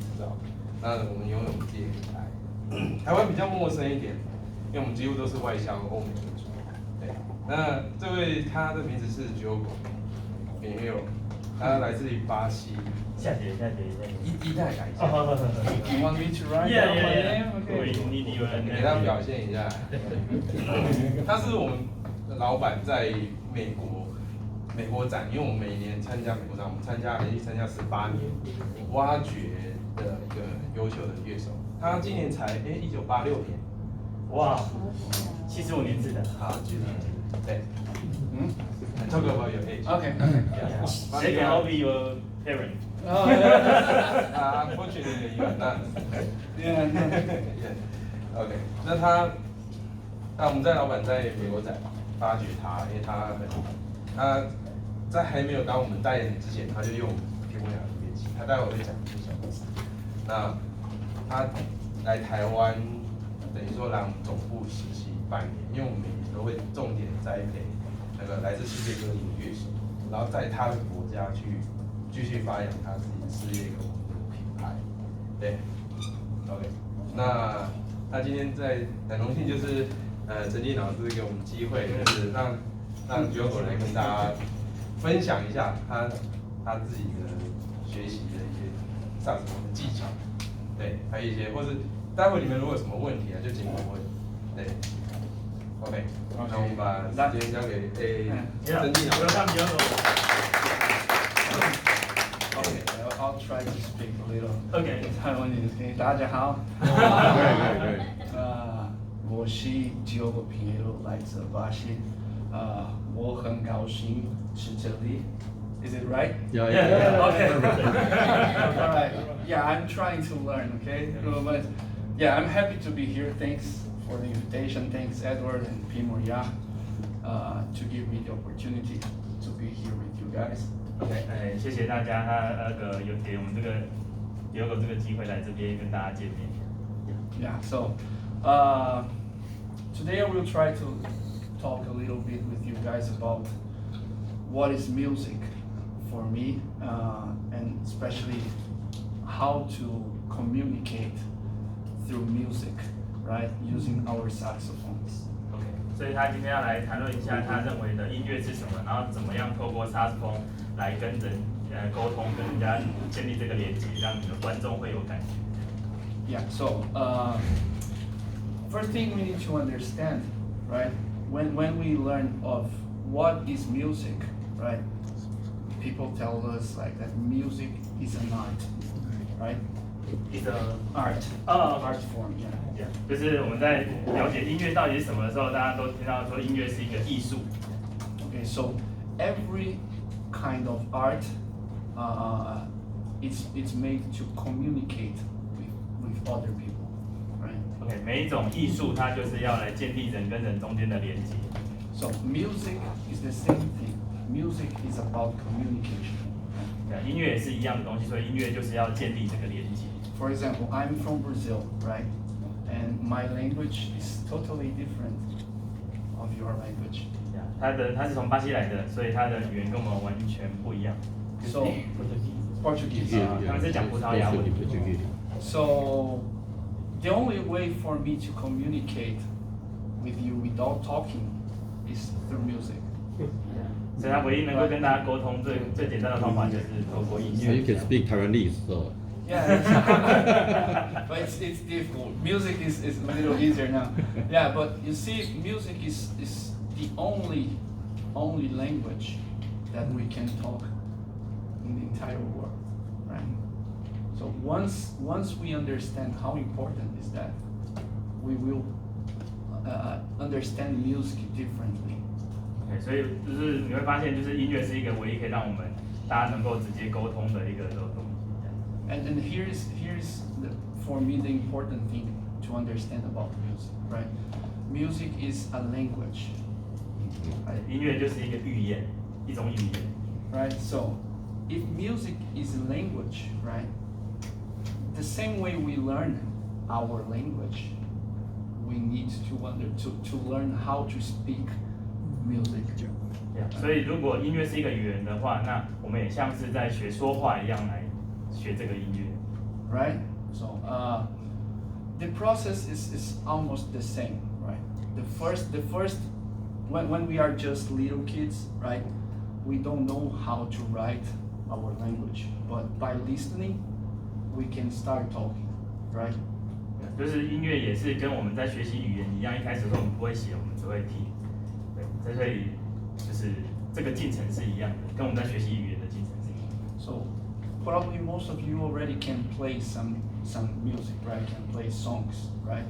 知道。那我们拥有自己的品牌，台湾比较陌生一点，因为我们几乎都是外销欧美为主。对，那这位他的名字是 Diogo Pinheiro， 他来自于巴西。下节。一代改一下。You want me to write down my name? Okay. 给他表现一下。他是我们老板在美国展，因为我们每年参加美国展，我们连续参加18年，挖掘的一个优秀的乐手。他今年才1986年。哇，75年制的。好，对。Talk about your age. Okay. They can all be your parent. Oh, yeah. Unfortunately, you are not. Yeah. OK， 那我们在老板在美国展发掘他，因为他在还没有当我们代言人之前，他就用P.Mauriat的乐器。他待会会讲一些小故事。那他来台湾，等于说来我们总部实习半年，因为我们每年都会重点栽培那个来自世界各地的乐手，然后在他的国家去继续发扬他自己的事业跟我们的品牌。对 ，OK， 那今天很荣幸就是陈金老师给我们机会，就是让Diogo来跟大家分享一下他自己的学习的一些萨克斯风的技巧，对，还有一些或是待会你们如果有什么问题啊，就尽管问，对 ，OK， 那我们把时间交给陈金老师。I'll try to speak a little. Okay. 台湾语，大家好。我是 Diogo Pinheiro， 来自巴西。我很高兴是这里。Is it right? Yeah. Okay. All right. Yeah, I'm trying to learn. Okay. But yeah, I'm happy to be here. Thanks for the invitation. Thanks Edward and P.Mauriat to give me the opportunity to be here with you guys. OK， 谢谢大家，他有给我们Diogo这个机会来这边跟大家见面。Yeah. So today I will try to talk a little bit with you guys about what is music for me, and especially how to communicate through music, right? Using our saxophones. 所以他今天要来谈论一下他认为的音乐是什么，然后怎么样透过萨克斯风来跟人沟通，跟人家建立这个连接，让你的观众会有感觉。Yeah. So first thing we need to understand, right? When we learn of what is music, right? People tell us like that music is an art, right? It's an art. Art form, yeah. 就是我们在了解音乐到底是什么的时候，大家都听到说音乐是一个艺术。Okay, so every kind of art, it's made to communicate with other people, right? OK， 每一种艺术它就是要来建立人跟人中间的连接。So music is the same thing. Music is about communication. 音乐也是一样的东西，所以音乐就是要建立这个连接。For example, I'm from Brazil, right? And my language is totally different of your language. 他是从巴西来的，所以他的语言跟我们完全不一样。So Portuguese. 他们是讲葡萄牙文。So the only way for me to communicate with you without talking is through music. 所以他唯一能够跟大家沟通最简单的方法就是透过音乐。So you can speak Taiwanese, so. Yeah, but it's difficult. Music is a little easier now. Yeah, but you see, music is the only language that we can talk in the entire world, right? So once we understand how important is that, we will understand music differently. 所以就是你会发现，就是音乐是一个唯一可以让我们大家能够直接沟通的一个东西。And here's for me the important thing to understand about music, right? Music is a language. 音乐就是一个语言，一种语言。Right. So, if music is a language, right? The same way we learn our language, we need to learn how to speak music. 所以，如果音乐是一个语言的话，那我们也像是在学说话一样来学这个音乐。right? So the process is almost the same, right? The first when we are just little kids, right? We don't know how to write our language, but by listening, we can start talking, right? 就是音乐也是跟我们在学习语言一样，一开始的时候我们不会写，我们只会听。对，所以就是这个进程是一样的，跟我们在学习语言的进程是一样的。So probably most of you already can play some music, right? Can play songs, right?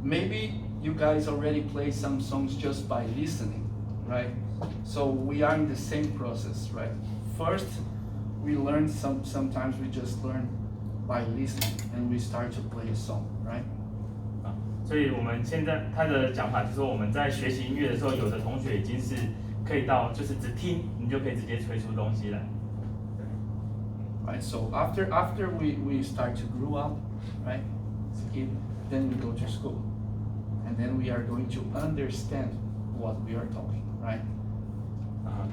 Maybe you guys already play some songs just by listening, right? So we are in the same process, right? First, we learn sometimes we just learn by listening and we start to play a song, right? 所以我们现在他的讲法就是说，我们在学习音乐的时候，有的同学已经是可以到，就是只听，你就可以直接吹出东西来。Right. So after we start to grow up, right? Then we go to school, and then we are going to understand what we are talking, right?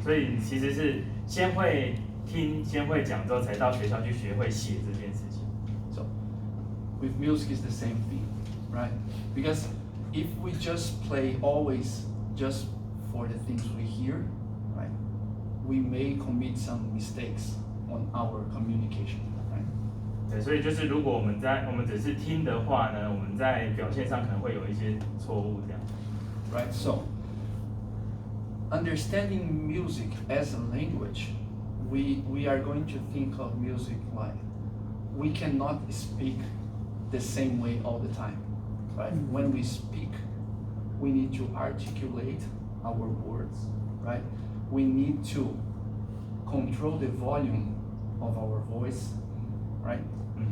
所以其实是先会听，先会讲，之后才到学校去学会写这件事情。So with music is the same thing, right? Because if we just play always just for the things we hear, right? We may commit some mistakes on our communication, right? 对，所以就是如果我们只是听的话呢，我们在表现上可能会有一些错误这样。Right. So understanding music as a language, we are going to think of music like we cannot speak the same way all the time, right? When we speak, we need to articulate our words, right? We need to control the volume of our voice, right?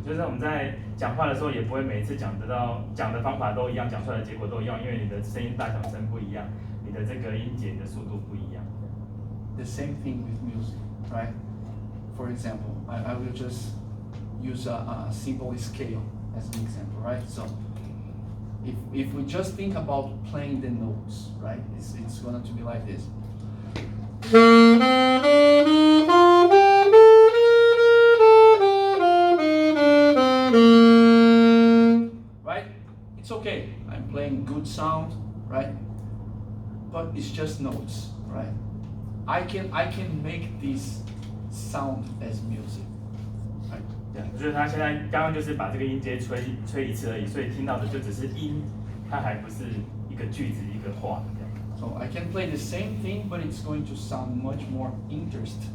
就是我们在讲话的时候，也不会每一次讲的方法都一样，讲出来的结果都一样，因为你的声音大小声不一样，你的这个音节的速度不一样。The same thing with music, right? For example, I will just use a simple scale as an example, right? So if we just think about playing the notes, right? It's going to be like this. Right? It's okay. I'm playing good sound, right? But it's just notes, right? I can make this sound as music, right? 对，就是他现在刚刚就是把这个音阶吹一次而已，所以听到的就只是音，它还不是一个句子一个话这样。So I can play the same thing, but it's going to sound much more interesting.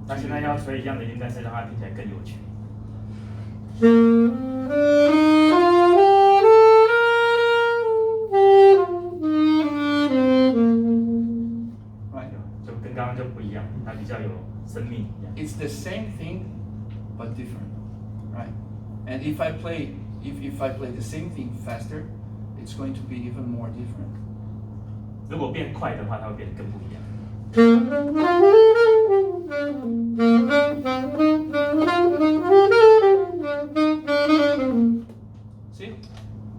那现在要吹一样的音，但是让它听起来更有趣。Right? 就跟刚刚就不一样，它比较有生命一样。It's the same thing, but different, right? And if I play the same thing faster, it's going to be even more different. 如果变快的话，它会变得更不一样。See,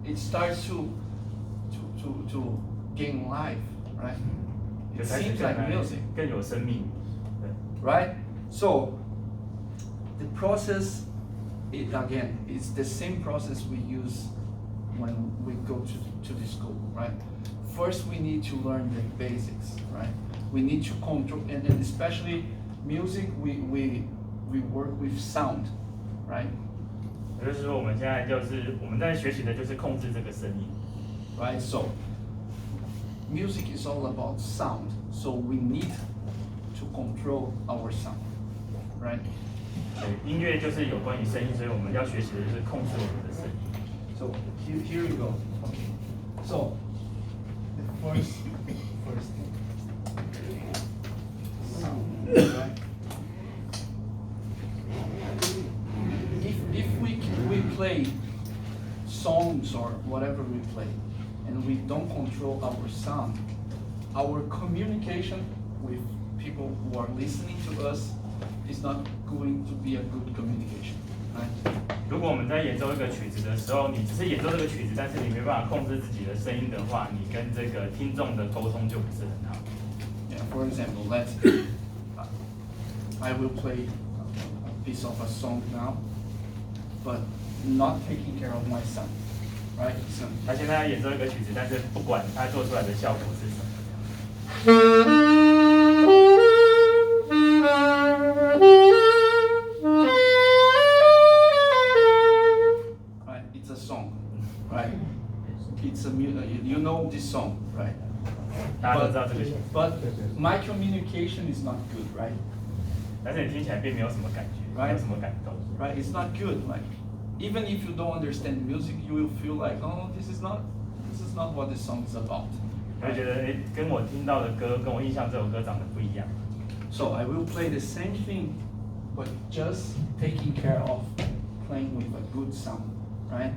it starts to gain life, right? It seems like music, 更有生命，对。 right? So the process, again, it's the same process we use when we go to the school, right? First, we need to learn the basics, right? We need to control, and especially music, we work with sound, right? 也就是说，我们现在我们在学习的就是控制这个声音。 Right? So music is all about sound, so we need to control our sound, right? 对，音乐就是有关于声音，所以我们要学习的就是控制我们的声音。 So here we go. Okay. So the first thing, sound, right? If we play songs or whatever we play, and we don't control our sound, our communication with people who are listening to us is not going to be a good communication, right? 如果我们在演奏一个曲子的时候，你只是演奏这个曲子，但是你没办法控制自己的声音的话，你跟这个听众的沟通就不是很好。Yeah, for example, I will play a piece of a song now, but not taking care of my sound, right? So 他现在要演奏一个曲子，但是不管他做出来的效果是什么。 right, it's a song, right? It's a you know this song, right? 大家都知道这个曲子， But my communication is not good, right? 但是你听起来并没有什么感觉，没有什么感动。 Right? It's not good. Like even if you don't understand music, you will feel like, oh, this is not what this song is about. 我会觉得，哎，跟我听到的歌，跟我印象这首歌长得不一样。 So I will play the same thing, but just taking care of playing with a good sound, right?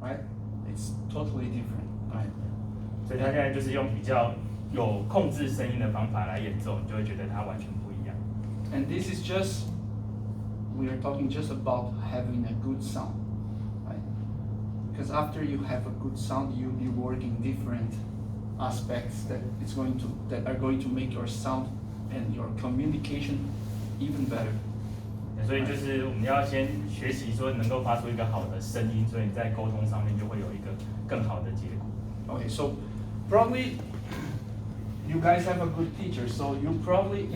Right? It's totally different, right? 所以他现在就是用比较有控制声音的方法来演奏，你就会觉得它完全不一样。 And this is just, we are talking just about having a good sound, right? Because after you have a good sound, you work in different aspects that are going to make your sound and your communication even better. 所以就是我们要先学习说能够发出一个好的声音，所以你在沟通上面就会有一个更好的结果。 Okay, so probably you guys have a good teacher, so you probably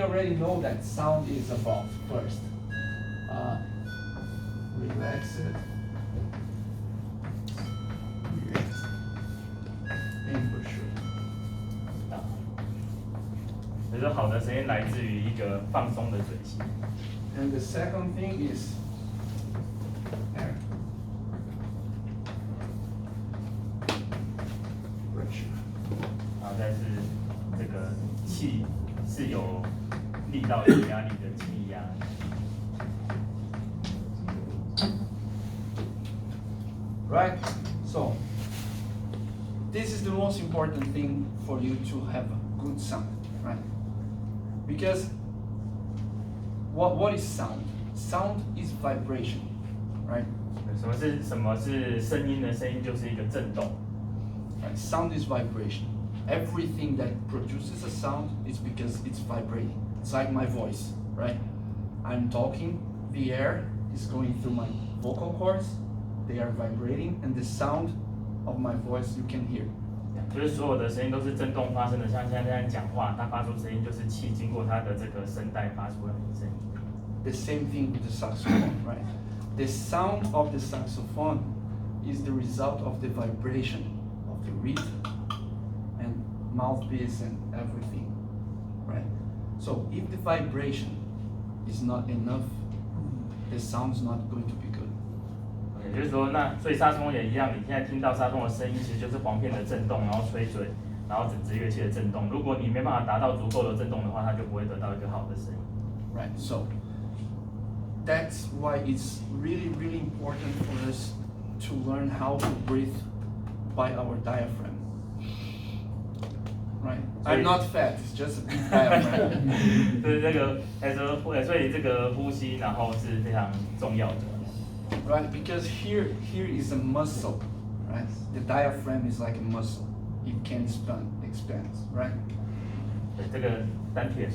already know that sound is about first. Relax it. And for sure. 所以说好的声音来自于一个放松的嘴型。 And the second thing is air. Pressure. 然后再是这个气是有力道、有压力的气压。 Right? So, this is the most important thing for you to have a good sound, right? Because what is sound? Sound is vibration, right? 什么是声音呢？声音就是一个震动。 Right? Sound is vibration. Everything that produces a sound is because it's vibrating. It's like my voice, right? I'm talking, the air is going through my vocal cords, they are vibrating, and the sound of my voice you can hear. 就是所有的声音都是震动发生的，像现在讲话，它发出声音就是气经过它的这个声带发出来的声音。 The same thing with the saxophone, right? The sound of the saxophone is the result of the vibration of the rhythm and mouthpiece and everything, right? So if the vibration is not enough, the sound's not going to be good. 也就是说，那所以萨克斯风也一样，你现在听到萨克斯风的声音，其实就是簧片的震动，然后吹嘴，然后整支乐器的震动。如果你没办法达到足够的震动的话，它就不会得到一个好的声音。 Right, so that's why it's really, really important for us to learn how to breathe by our diaphragm. Right? I'm not fat, it's just a big diaphragm. 所以这个，所以这个呼吸，然后是非常重要的。 Right, because here is a muscle, right? The diaphragm is like a muscle. It can expand, right? 对，这个丹田，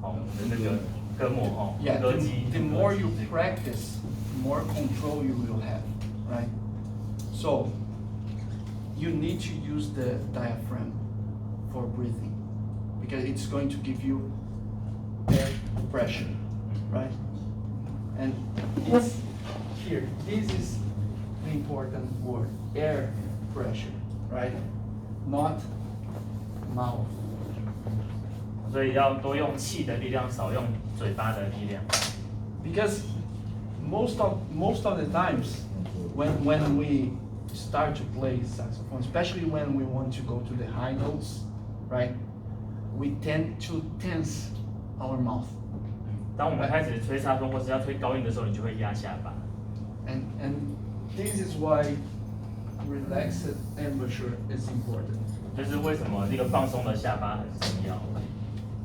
哦，我们的那个膈膜，哦， Yeah, 膈肌。 the more you practice, the more control you will have, right? So, you need to use the diaphragm for breathing because it's going to give you air pressure, right? And it's here, this is the important word, air pressure, right? Not mouth. 所以要多用气的力量，少用嘴巴的力量。 Because most of the times when we start to play saxophone, especially when we want to go to the high notes, right? We tend to tense our mouth. 当我们开始吹萨克斯风或是要吹高音的时候，你就会压下巴。 And this is why relaxed embouchure is important. 就是为什么这个放松的下巴很重要。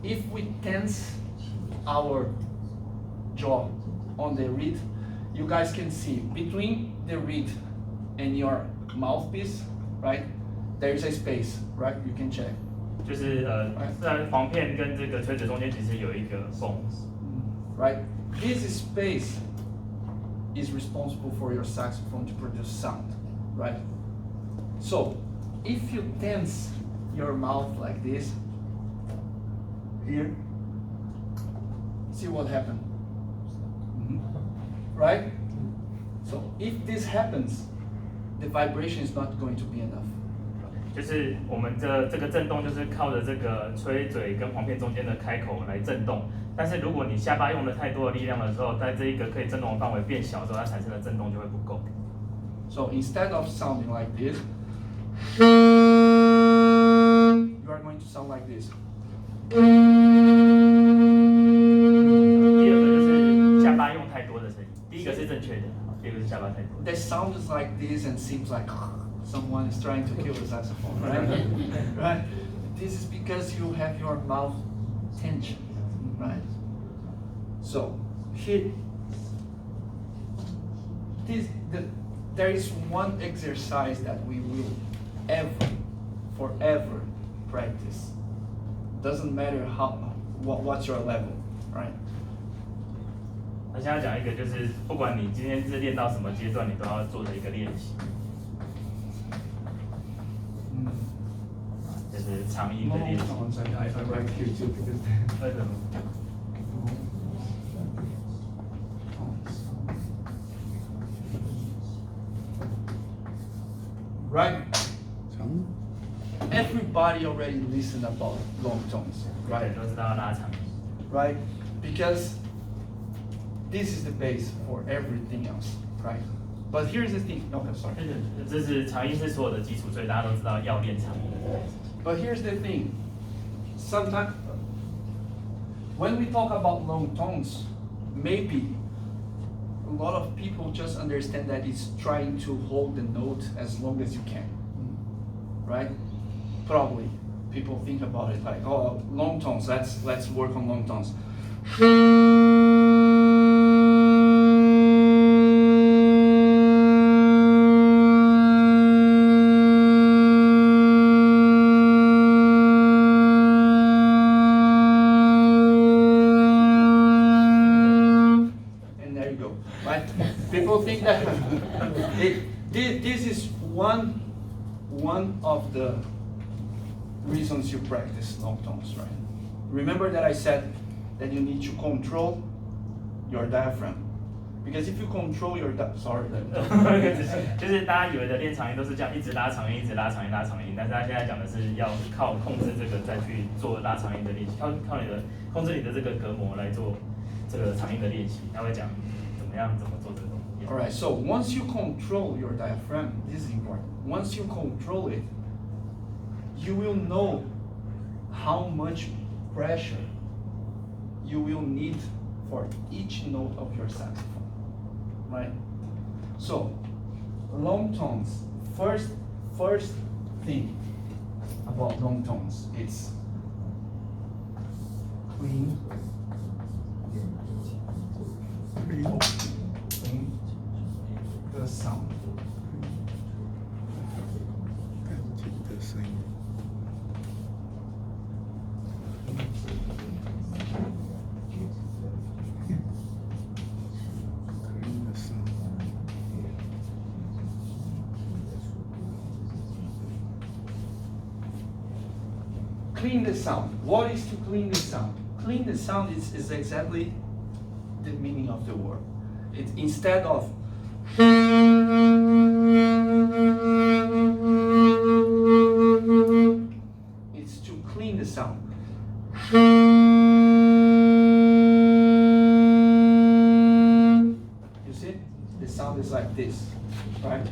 If we tense our jaw on the rhythm, you guys can see between the reed and your mouthpiece, right? There is a space, right? You can check. 就是在簧片跟这个吹嘴中间其实有一个缝 right? This space is responsible for your saxophone to produce sound, right? So, if you tense your mouth like this, here, see what happened, right? So, if this happens, the vibration is not going to be enough. 就是我们这个震动就是靠着这个吹嘴跟簧片中间的开口来震动，但是如果你下巴用了太多的力量的时候，在这一个可以震动的范围变小之后，它产生的震动就会不够。So instead of sounding like this, you are going to sound like this. 第二个就是下巴用太多的声音，第一个是正确的，第二个是下巴太多。 The sound is like this and seems like someone is trying to kill the saxophone, right? Right? This is because you have your mouth tension, right? So here, there is one exercise that we will forever practice. Doesn't matter what's your level, right? 那现在讲一个，就是不管你今天是练到什么阶段，你都要做的一个练习。 就是长音的练习。 I like here too because 为什么？ Right? Everybody already listened about long tones, 对， right? 都知道要拉长音。 Right? Because this is the base for everything else, right? But here's the thing. Okay, sorry. 这是长音是所有的基础，所以大家都知道要练长音。 But here's the thing. Sometimes, when we talk about long tones, maybe a lot of people just understand that it's trying to hold the note as long as you can, right? Probably people think about it like, oh, long tones. Let's work on long tones. People think that this is one of the reasons you practice long tones, right? Remember that I said that you need to control your diaphragm. Because if you control your sorry. 就是大家以为的练长音都是这样一直拉长音，一直拉长音，拉长音，但是他现在讲的是要靠控制这个再去做拉长音的练习，靠你的控制你的这个隔膜来做这个长音的练习。他会讲怎么做这个东西。 All right, so once you control your diaphragm, this is important. Once you control it, you will know how much pressure you will need for each note of your saxophone, right? So, long tones. First thing about long tones, it's clean. The sound. Clean the sound. What is to clean the sound? Clean the sound is exactly the meaning of the word. It's instead of it's to clean the sound. You see? The sound is like this, right?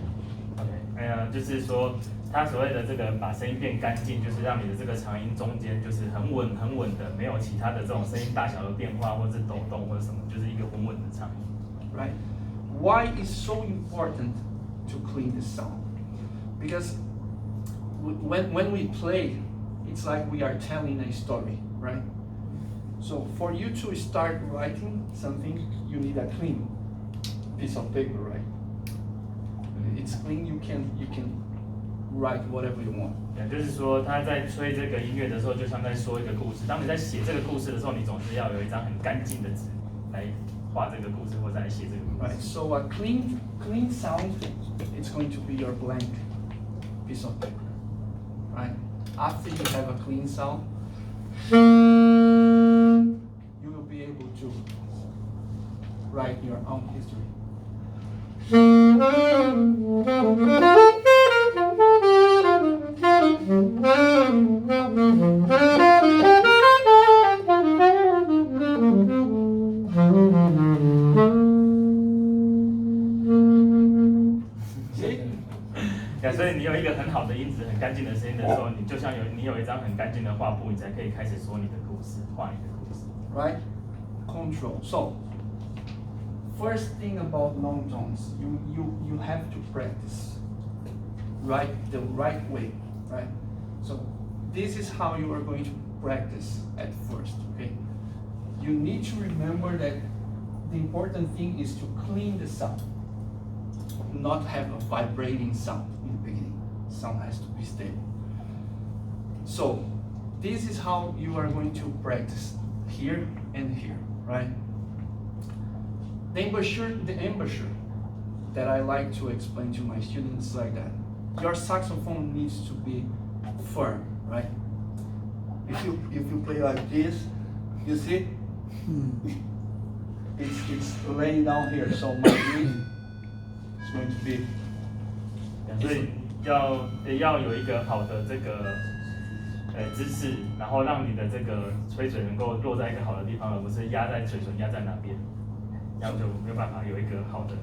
OK，就是说他所谓的这个把声音变干净，就是让你的这个长音中间就是很稳的，没有其他的这种声音大小的变化，或是抖动或者什么，就是一个稳的长音。 Right? Why is so important to clean the sound? Because when we play, it's like we are telling a story, right? So for you to start writing something, you need a clean. piece of paper, right? It's clean. You can write whatever you want. 也就是说，他在吹这个音乐的时候，就像在说一个故事。当你在写这个故事的时候，你总是要有一张很干净的纸来画这个故事，或者来写这个故事。Right. So a clean sound, it's going to be your blank piece of paper. Right. After you have a clean sound, you will be able to write your own history. See? 所以你有一个很好的音质、很干净的声音的时候，你就像你有一张很干净的画布，你才可以开始说你的故事，画你的故事。Right? Control. So, first thing about long tones, you have to practice, right? The right way, right? So, this is how you are going to practice at first, okay? You need to remember that the important thing is to clean the sound, not have a vibrating sound in the beginning. Sound has to be stable. So, this is how you are going to practice here and here, right? The embouchure that I like to explain to my students is like that. Your saxophone needs to be firm, right? If you play like this, you see, it's laying down here, so my breathing is going to be. 所以要有一个好的这个姿势，然后让你的这个吹嘴能够落在一个好的地方，而不是压在嘴唇压在哪边，这样就没有办法有一个好的。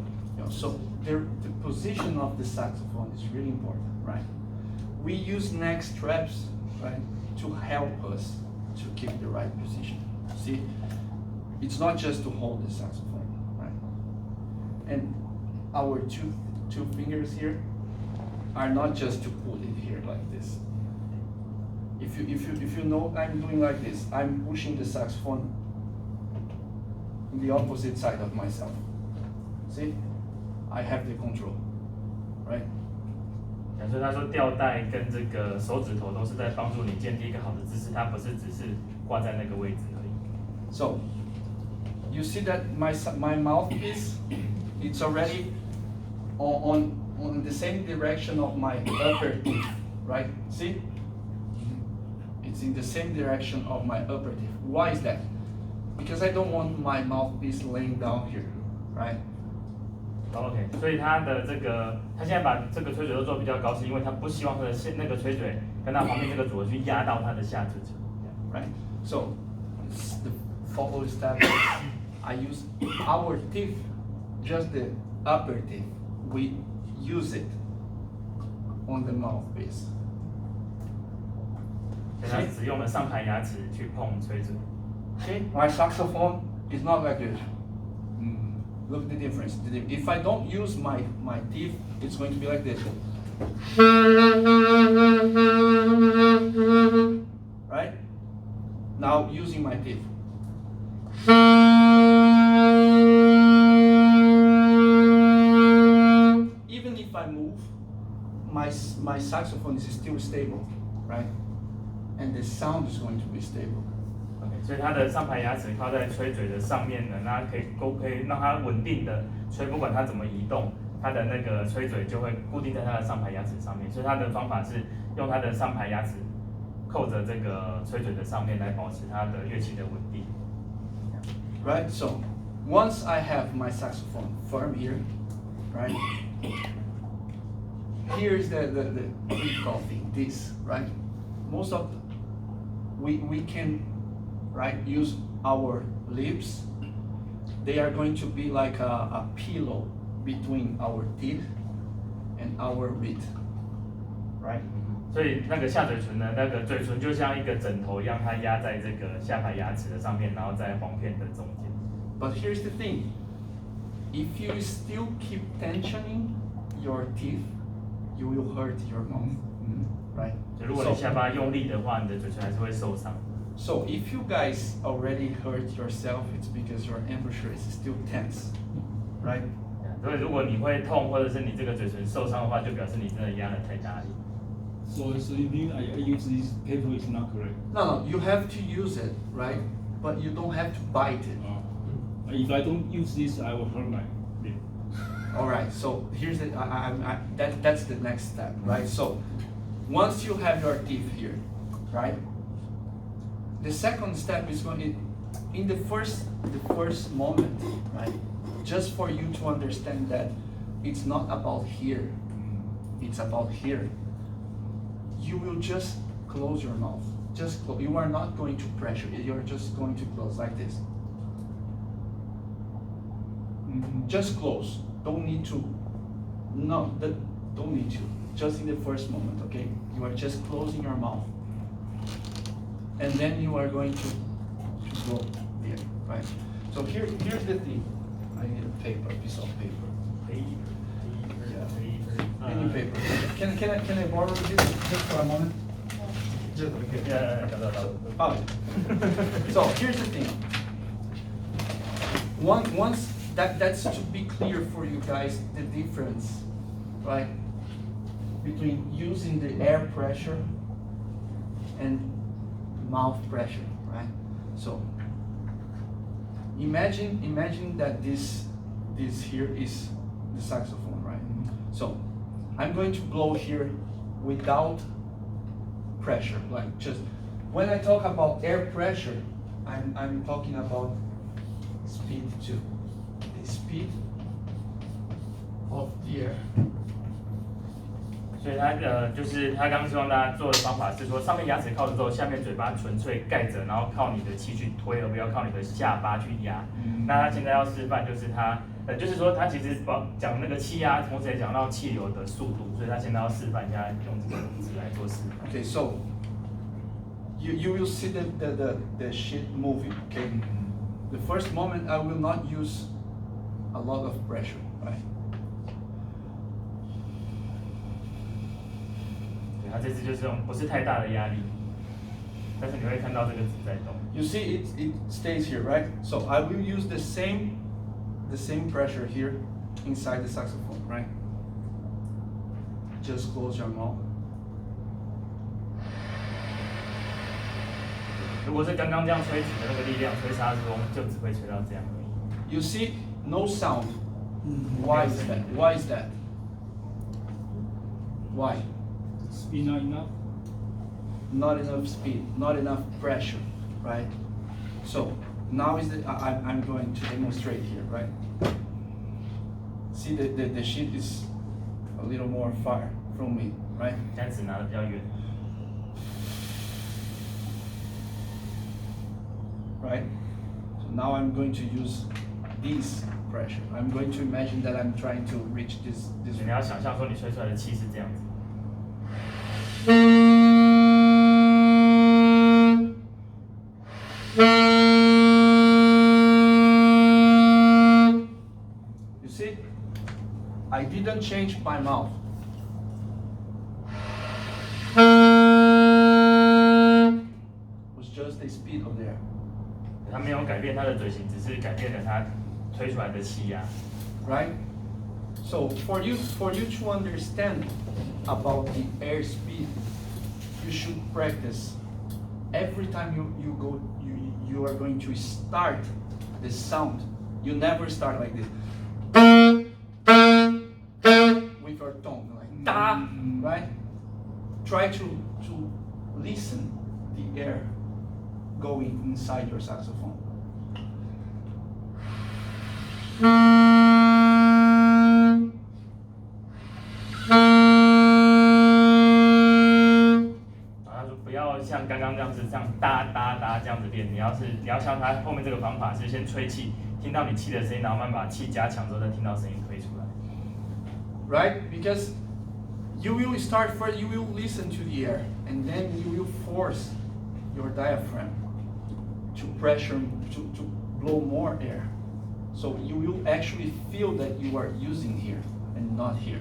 So the position of the saxophone is really important, right? We use neck straps, right, to help us to keep the right position. See, it's not just to hold the saxophone, right? And our two fingers here are not just to put it here like this. If you know, I'm doing like this. I'm pushing the saxophone in the opposite side of myself. See, I have the control, right? 所以他说吊带跟这个手指头都是在帮助你建立一个好的姿势，它不是只是挂在那个位置而已。So, you see that my mouthpiece, it's already on the same direction of my upper teeth, right? See? It's in the same direction of my upper teeth. Why is that? Because I don't want my mouthpiece laying down here, right? OK， 所以他的这个，他现在把这个吹嘴都做比较高，是因为他不希望他的那个吹嘴跟他旁边这个组合去压到他的下嘴唇。Right. So, the follow step. I use our teeth, just the upper teeth. We use it on the mouthpiece. 所以他只用了上排牙齿去碰吹嘴。See, my saxophone is not like this. Look at the difference. If I don't use my teeth, it's going to be like this. Right? Now using my teeth. Even if I move, my saxophone is still stable, right? And the sound is going to be stable. OK， 所以它的上排牙齿靠在吹嘴的上面呢，那可以让它稳定的吹，不管它怎么移动，它的那个吹嘴就会固定在它的上排牙齿上面。所以它的方法是用它的上排牙齿扣着这个吹嘴的上面来保持它的乐器的稳定。Right. So once I have my saxophone firm here, right? Here's the critical thing. This, right? Most of we can. Right, use our lips. They are going to be like a pillow between our teeth and our reed. Right? 所以那个下嘴唇呢，那个嘴唇就像一个枕头一样，它压在这个下排牙齿的上面，然后在簧片的中间。But here's the thing. If you still keep tensioning your teeth, you will hurt your mouth. Right? 就如果你下巴用力的话，你的嘴唇还是会受伤。So if you guys already hurt yourself, it's because your embouchure is still tense, right? 所以如果你会痛，或者是你这个嘴唇受伤的话，就表示你真的压得太大力。So you mean I use this paper is not correct? No, you have to use it, right? But you don't have to bite it. If I don't use this, I will hurt my lip. All right. So here's the that's the next step, right? So once you have your teeth here, right? The second step is going in the first moment, right? Just for you to understand that it's not about here, it's about here. You will just close your mouth. Just close. You are not going to pressure it. You are just going to close like this. Just close. Don't need to. No, don't need to. Just in the first moment, okay? You are just closing your mouth, and then you are going to go there, right? So here's the thing. I need a paper, piece of paper. Any paper. Can I borrow this just for a moment? So here's the thing. Once that's to be clear for you guys, the difference, right, between using the air pressure and mouth pressure, right? So imagine that this here is the saxophone, right? So I'm going to blow here without pressure, like just when I talk about air pressure, I'm talking about speed too. The speed of the air. 所以就是他刚刚希望大家做的方法是说，上面牙齿靠着之后，下面嘴巴纯粹盖着，然后靠你的气去推，而不要靠你的下巴去压。那他现在要示范就是就是说他其实讲那个气压，同时也讲到气流的速度，所以他现在要示范一下用这个字来做示范。Okay, so you will see the sheet moving. Okay, the first moment I will not use a lot of pressure, right? 他这次就是用不是太大的压力，但是你会看到这个字在动。You see, it stays here, right? So I will use the same pressure here inside the saxophone, right? Just close your mouth. 如果是刚刚这样吹纸的那个力量，吹沙子风就只会吹到这样而已。 You see, no sound. Why is that? Why is that? Why? Speed not enough? Not enough speed, not enough pressure, right? So now I'm going to demonstrate here, right? See the sheet is a little more far from me, right? 现在纸拿得比较远。 Right? So now I'm going to use this pressure. I'm going to imagine that I'm trying to reach this. 你要想象说你吹出来的气是这样子。 You see? I didn't change my mouth. It was just the speed of the air. 他没有改变他的嘴型，只是改变了他吹出来的气压。 Right? So for you to understand about the air speed, you should practice. Every time you are going to start the sound. You never start like this. With your tongue, like da, right? Try to listen the air going inside your saxophone. 他说不要像刚刚这样子，这样哒哒哒这样子练。你要像他后面这个方法是先吹气，听到你气的声音，然后慢慢把气加强之后，再听到声音推出来。Right? Because you will start first, you will listen to the air, and then you will force your diaphragm to pressure, to blow more air. So you will actually feel that you are using here and not here.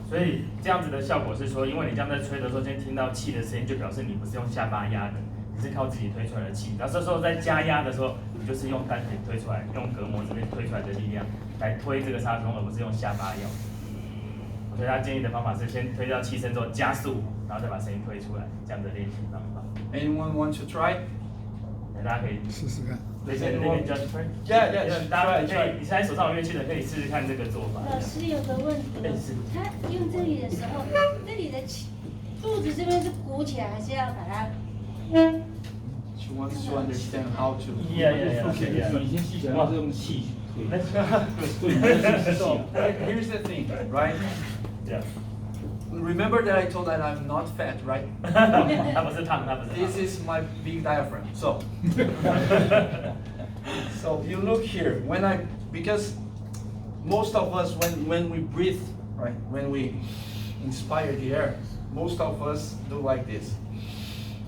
所以这样子的效果是说，因为你这样在吹的时候，先听到气的声音，就表示你不是用下巴压的，你是靠自己推出来的气。然后这时候在加压的时候，你就是用丹田推出来，用膈膜这边推出来的力量来推这个萨克斯风，而不是用下巴咬。所以他建议的方法是先推到气声之后加速，然后再把声音推出来，这样的练习方法。Anyone want to try? 大家可以试试看。那边 just try。 Yeah, 大家可 try. 以，你现在手上有乐器的可以试试看这个做法。老师有个问题，他用这里的时候，这里的气肚子这边是鼓起来，还是要把它？ She wants to understand how to. Yeah. 你先吸起来，然后再用气推。那对，你要先吸 So 气。 here's the thing, right? Yeah. Remember that I told that I'm not fat, right? 他不是胖，他不是胖。 This is my big diaphragm. So, so you look here because most of us when we breathe, right? When we inspire the air, most of us do like this.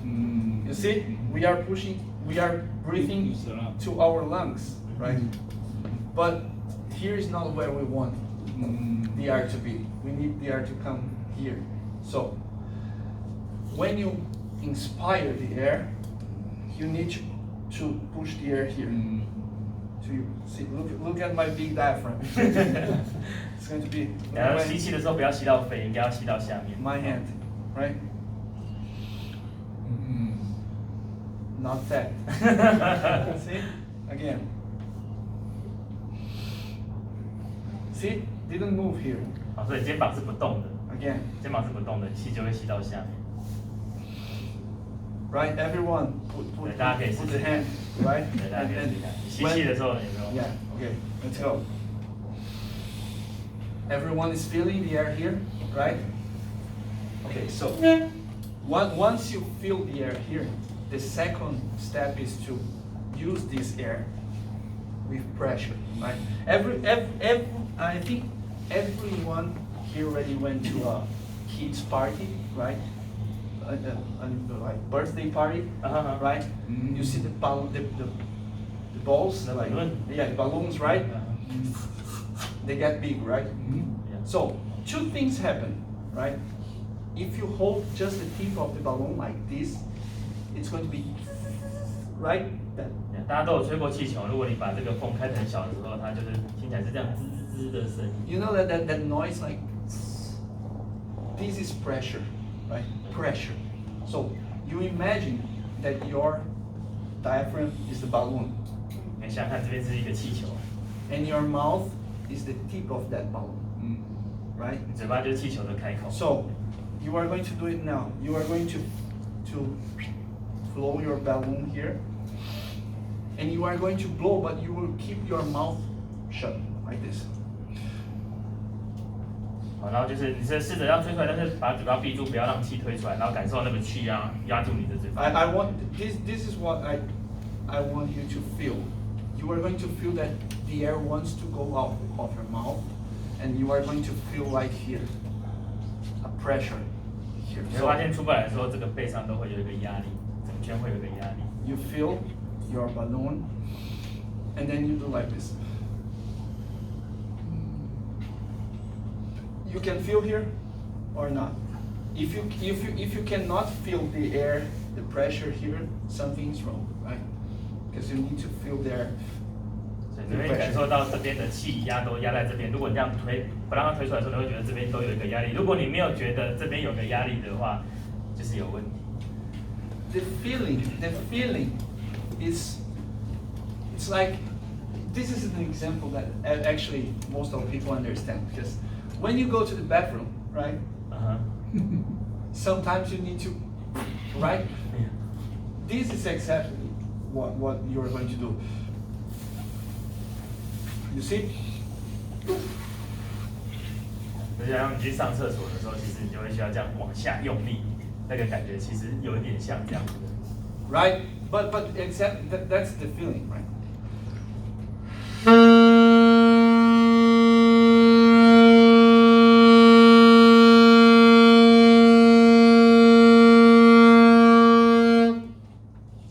You see, we are breathing to our lungs, right? But here is not where we want the air to be. We need the air to come here. So, when you inspire the air, you need to push the air here. So you see, look at my big diaphragm. It's going to be 然后吸气的时候不要吸到肺，应该要吸到下面。 my hand, right? Not that. See? Again. See? Didn't move here. 好，所以肩膀是不动的， Again. 肩膀是不动的，气就会吸到下面。 Right? Everyone put the hand, right? 对，大家可以试试看。你吸 when- 气的时候有没有？ Yeah, okay, let's go. Everyone is feeling the air here, right? Okay, so once you feel the air here, the second step is to use this air with pressure, right? I think everyone here already went to a kids party, right? Like birthday party, right? You see the balloon, the balls, The like balloon. yeah, balloons, right? They get big, right? Yeah. So two things happen, right? If you hold just the tip of the balloon like this, it's going to be right. That 大家都有吹过气球，如果你把这个缝开得很小的时候，它就是听起来是这样滋滋滋的声音。 you know that noise like this is pressure, right? Pressure. So you imagine that your diaphragm is the balloon, 你想想看，这边是一个气球， and your mouth is the tip of that balloon, right? 你嘴巴就是气球的开口。 So you are going to do it now. You are going to blow your balloon here, and you are going to blow, but you will keep your mouth shut like this. 好，然后就是你是试着要吹出来，但是把嘴巴闭住，不要让气推出来，然后感受那个气压住你的嘴巴。 I want this is what I want you to feel. You are going to feel that the air wants to go out of your mouth, and you are going to feel like here a pressure here. 你会发现出不来的时候，这个背上都会有一个压力，整圈会有一个压力。 You feel your balloon, and then you do like this. You can feel here or not. If you cannot feel the air, the pressure here, something is wrong, right? Because you need to feel there. 所以你会感受到这边的气压都压在这边。如果你这样推，不让它推出来的时候，你会觉得这边都有一个压力。如果你没有觉得这边有个压力的话，就是有问题。 The feeling is, it's like, this is an example that actually most of people understand, because when you go to the bathroom, right? Sometimes you need to, right? This is exactly what you're going to do. You see? 就像你去上厕所的时候，其实你就会需要这样往下用力，那个感觉其实有一点像这样子的。 Right? But that's the feeling, right?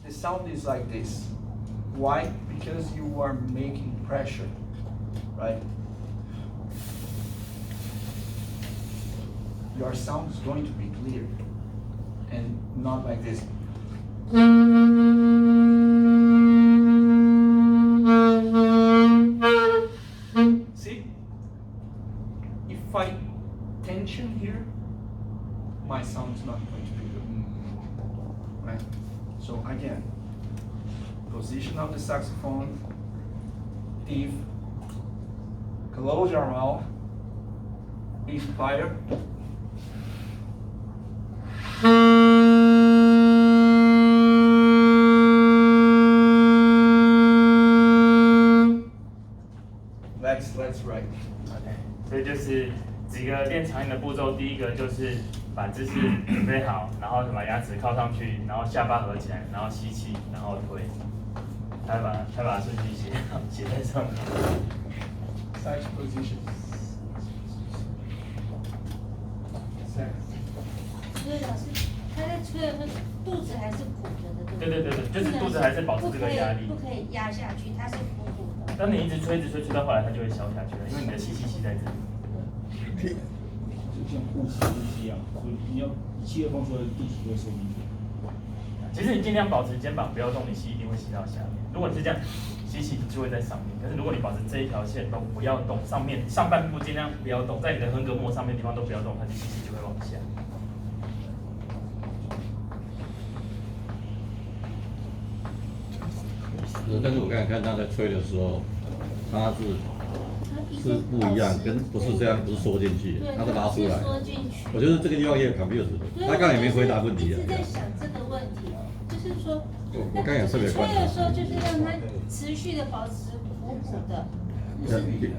The sound is like this. Why? Because you are making pressure, right? Your sound is going to be clear and not like this. See? If I tension here, my sound is not going to be good. Right? So again, position of the saxophone, teeth, close your mouth, inspire. Let's right. OK， 所以就是几个练长音的步骤。第一个就是把姿势准备好，然后把牙齿靠上去，然后下巴合起来，然后吸气，然后推。他把顺序写在上面。Side position. Sax. 所以老师他在吹的时候，肚子还是鼓着的，对不对？对，就是肚子还是保持这个压力。不可以压下去，它是鼓鼓的。当你一直吹到后来，它就会消下去了，因为你的吸在这里。就像护齿一样，所以你要气要放出来，肚子就会收进去。其实你尽量保持肩膀不要动，你吸一定会吸到下面。如果你是这样吸气，就会在上面。可是如果你保持这一条线都不要动，上面上半部尽量不要动，在你的横膈膜上面的地方都不要动，它就吸气就会往下。但是我刚才看他在吹的时候，他是不一样，跟不是这样，不是缩进去，他是拉出来。我觉得这个地方也有 confuse 的，他刚才也没回答问题啊。一直在想这个问题，就是说，我刚才也特别观察。吹的时候就是让它持续的保持鼓鼓的。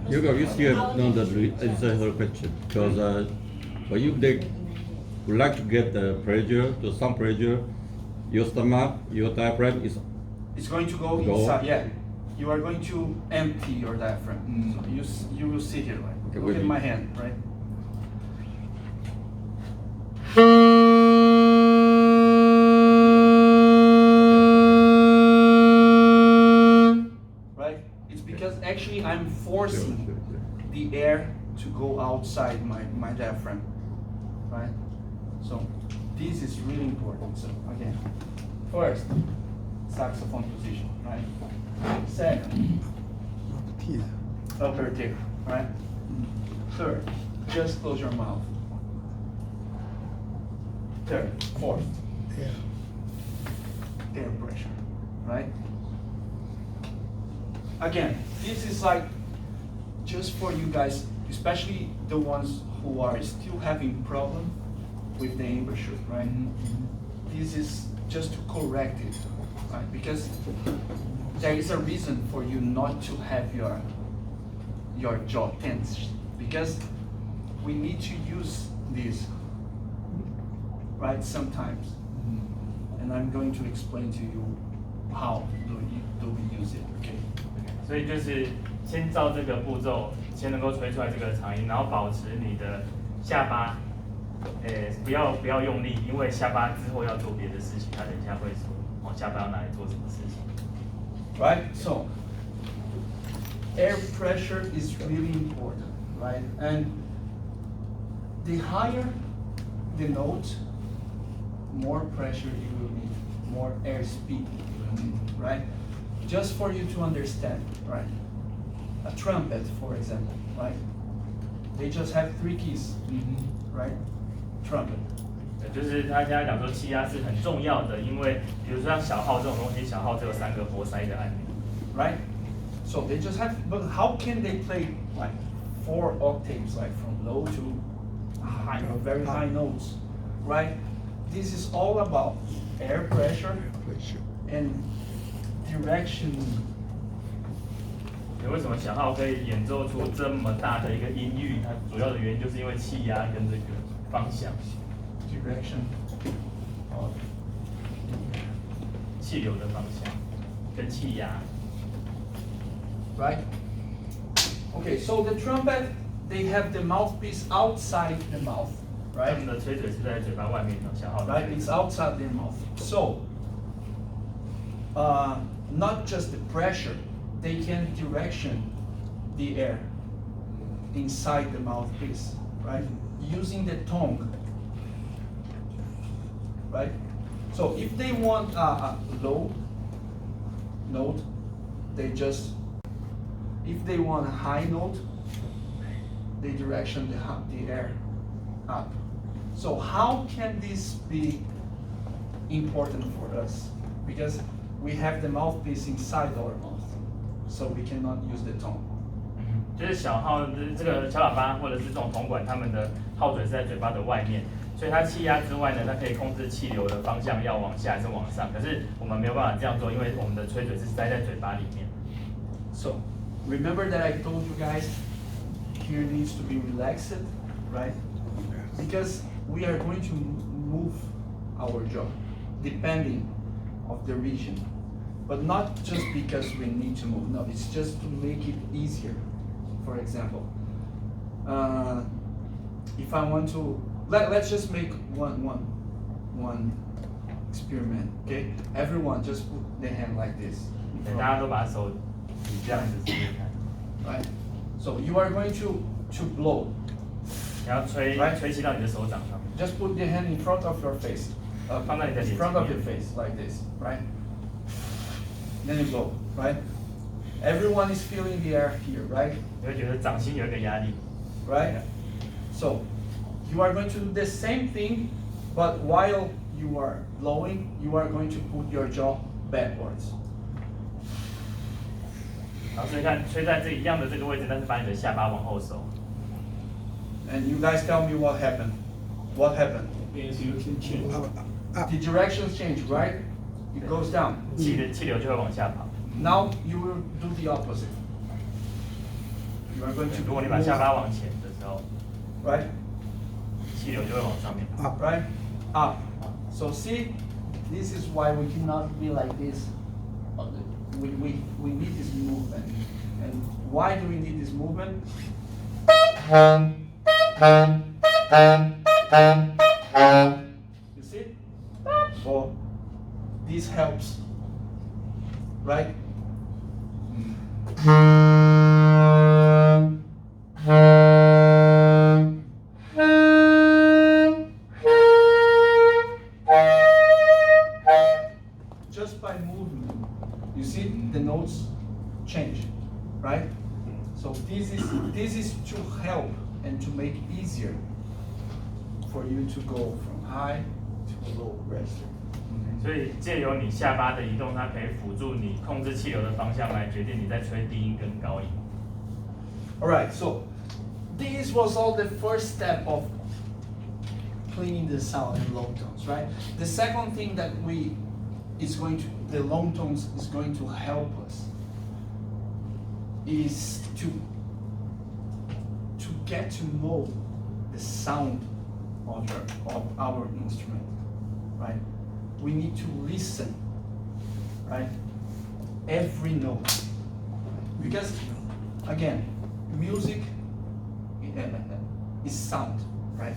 You got this here, no, answer her question because when you would like to get the pressure, the some pressure, your stomach, your diaphragm is. It's going to go inside. Yeah, you are going to empty your diaphragm. So you will see here, right? Okay, Look at my hand, right? Right? It's because actually I'm forcing the air to go outside my diaphragm, right? So this is really important. So again, first, saxophone position, right? Second, upper tier, right? Third, just close your mouth. Third, fourth, air pressure, right? Again, this is like just for you guys, especially the ones who are still having problem with the embouchure, right? This is just to correct it, right? Because there is a reason for you not to have your jaw tense, because we need to use this, right? Sometimes, and I'm going to explain to you how do we use it, okay? 所以就是先照这个步骤，先能够吹出来这个长音，然后保持你的下巴，不要用力，因为下巴之后要做别的事情，他等一下会说，下巴要拿来做什么事情。Right? So, air pressure is really important, right? And the higher the note, more pressure you will need, more air speed you will need, right? Just for you to understand, right? A trumpet, for example, right? They just have 3 keys, right? Trumpet. 就是他现在讲说气压是很重要的，因为比如说像小号这种东西，小号只有3个活塞的按钮 ，right? So they just have, but how can they play like 4 octaves, like from low to high, very high notes, right? This is all about air pressure and direction. 为什么小号可以演奏出这么大的一个音域？它主要的原因就是因为气压跟这个方向。Direction of 气流的方向跟气压 right? Okay, so the trumpet, they have the mouthpiece outside the mouth, 他 right? 们的吹嘴是在嘴巴外面的，小号的 Right, it's outside their mouth. So, not just the pressure, they can direction the air inside the mouthpiece, right? Using the tongue, right? So if they want a low note, they just, if they want a high note, they direction the air up. So how can this be important for us? Because we have the mouthpiece inside our mouth, so we cannot use the tone. 就是小号这个小喇叭或者是这种铜管，它们的号嘴是在嘴巴的外面，所以它气压之外呢，它可以控制气流的方向要往下还是往上。可是我们没有办法这样做，因为我们的吹嘴是塞在嘴巴里面。So remember that I told you guys here needs to be relaxed, right? Because we are going to move our jaw depending of the region, but not just because we need to move. No, it's just to make it easier. For example, if I want to, let's just make one experiment. Okay, everyone just put their hand like this. 对，大家都把手你这样子试试看。Right. So you are going to blow. 你要吹吹气到你的手掌上面。 Just put your hand in front of your face. 放在你的脸 In 前 front of 面 your face, like this, right? Then you blow, right? Everyone is feeling the air here, right? 你会觉得掌心有一个压力。 Right? So you are going to do the same thing, but while you are blowing, you are going to put your jaw backwards. 然后所以看吹在这一样的这个位置，但是把你的下巴往后收。 And you guys tell me what happened. What happened? The directions change, right? It goes down. 气流就会往下跑。 Now you will do the opposite. You are going to 如果你把下巴往前的时候， right? 气流就会往上面跑。 Right? Up. So see, this is why we cannot be like this. We need this movement. And why do we need this movement? You see? So this helps. Right? Just by moving, you see the notes change, right? So this is to help and to make it easier for you to go from high to low register. 所以借由你下巴的移动，它可以辅助你控制气流的方向，来决定你在吹低音跟高音。 Alright, so this was all the first step of cleaning the sound in low tones, right? The second thing that the long tones is going to help us is to get to know the sound of our instrument, right? We need to listen, right? Every note. Because, again, music is sound, right?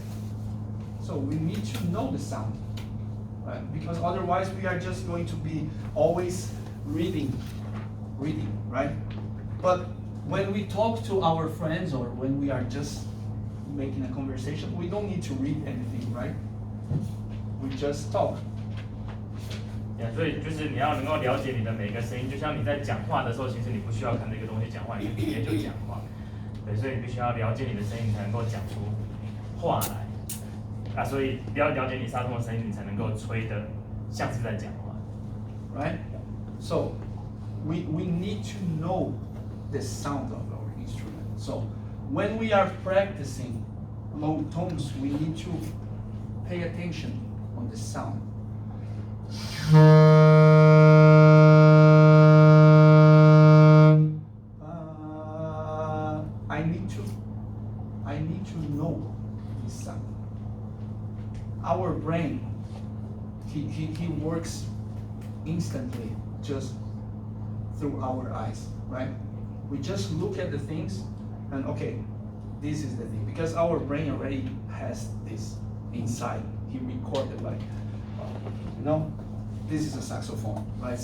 So we need to know the sound, right? Because otherwise we are just going to be always reading, right? But when we talk to our friends or when we are just making a conversation, we don't need to read anything, right? We just talk. 所以就是你要能够了解你的每个声音，就像你在讲话的时候，其实你不需要看这个东西讲话，你就直接就讲话。对，所以你必须要了解你的声音，才能够讲出话来。所以要了解你萨克斯风的声音，你才能够吹得像是在讲话。Right? So we need to know the sound of our instrument. So when we are practicing low tones, we need to pay attention on the sound. I need to know this sound. Our brain, he works instantly just through our eyes, right? We just look at the things and okay, this is the thing. Because our brain already has this inside. He recorded like, this is a saxophone, right?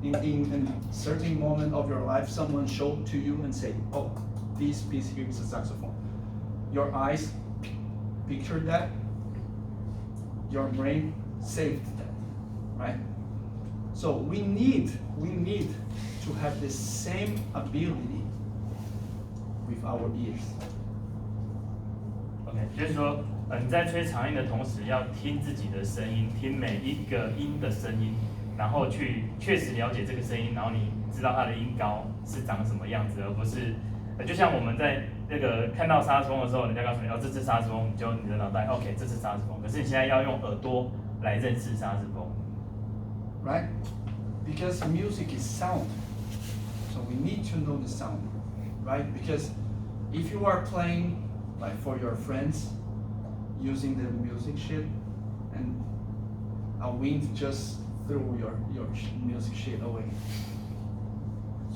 In a certain moment of your life, someone showed to you and say, oh, this piece here is a saxophone. Your eyes pictured that, your brain saved that. right? So we need to have the same ability with our ears. OK， 就是说，你在吹长音的同时，要听自己的声音，听每一个音的声音，然后去确实了解这个声音，然后你知道它的音高是长什么样子，而不是，就像我们在那个看到萨克斯风的时候，人家告诉你哦，这是萨克斯风，你的脑袋 OK， 这是萨克斯风，可是你现在要用耳朵来认识萨克斯风 right? Because music is sound, so we need to know the sound, right? Because if you are playing like for your friends, using the music sheet, and a wind just threw your music sheet away,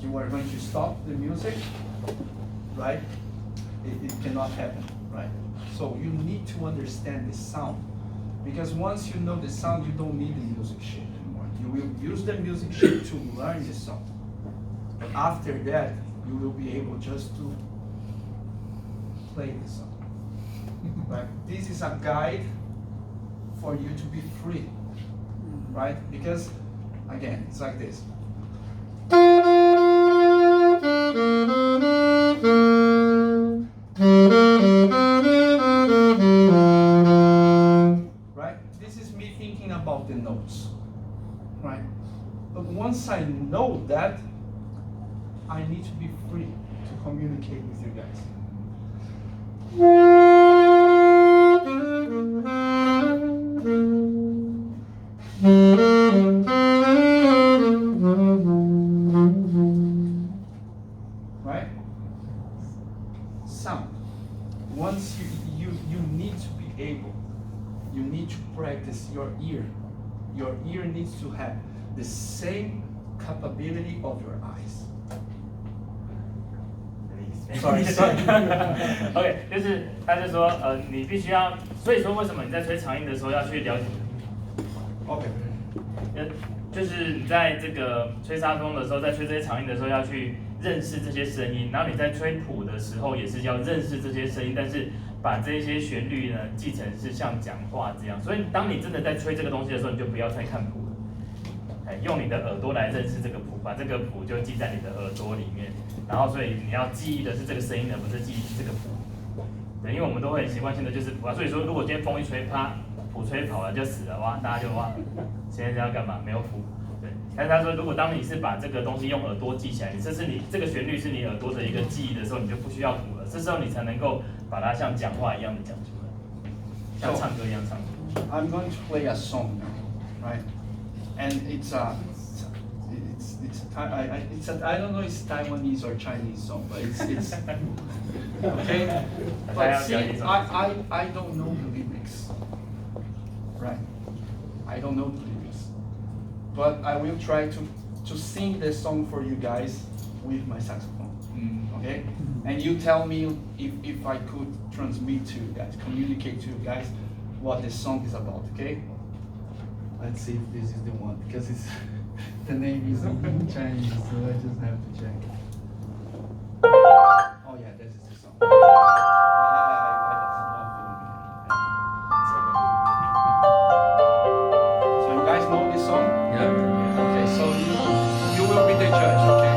you are going to stop the music, right? It cannot happen, right? So you need to understand the sound, because once you know the sound, you don't need the music sheet anymore. You will use the music sheet to learn the song, but after that, you will be able just to play the song. Right? This is a guide for you to be free, right? Because again, it's like this. Right? This is me thinking about the notes, right? But once I know that, I need to be free to communicate with you guys. Right? Sound. Once you need to be able, you need to practice your ear. Your ear needs to have the same capability of your eyes. Sorry. OK， 就是他就说，你必须要，所以说为什么你在吹长音的时候要去了解 OK. 就是你在这个吹萨克斯风的时候，在吹这些长音的时候，要去认识这些声音，然后你在吹谱的时候，也是要认识这些声音，但是把这些旋律呢，记成是像讲话这样。所以当你真的在吹这个东西的时候，你就不要再看谱了，用你的耳朵来认识这个谱，把这个谱就记在你的耳朵里面。然后，所以你要记忆的是这个声音，而不是记忆这个谱。对，因为我们都会很习惯性的就是谱啊，所以说如果今天风一吹，啪，谱吹跑了就死了，哇，大家就哇，现在要干嘛？没有谱。对，但是他说，如果当你是把这个东西用耳朵记起来，这个旋律是你耳朵的一个记忆的时候，你就不需要谱了。这时候你才能够把它像讲话一样的讲出来，像唱歌一样唱出来。I'm going to play a song now, right? And I don't know if it's Taiwanese or Chinese song, but it's okay. But see, I don't know the lyrics, right? I don't know the lyrics, but I will try to sing the song for you guys with my saxophone, okay? And you tell me if I could transmit to you guys, communicate to you guys what the song is about, okay? Let's see if this is the one, because it's the name is in Chinese, so I just have to check. Oh yeah, this is the song. So you guys know this song? Yeah. Okay, so you will be the judge, okay?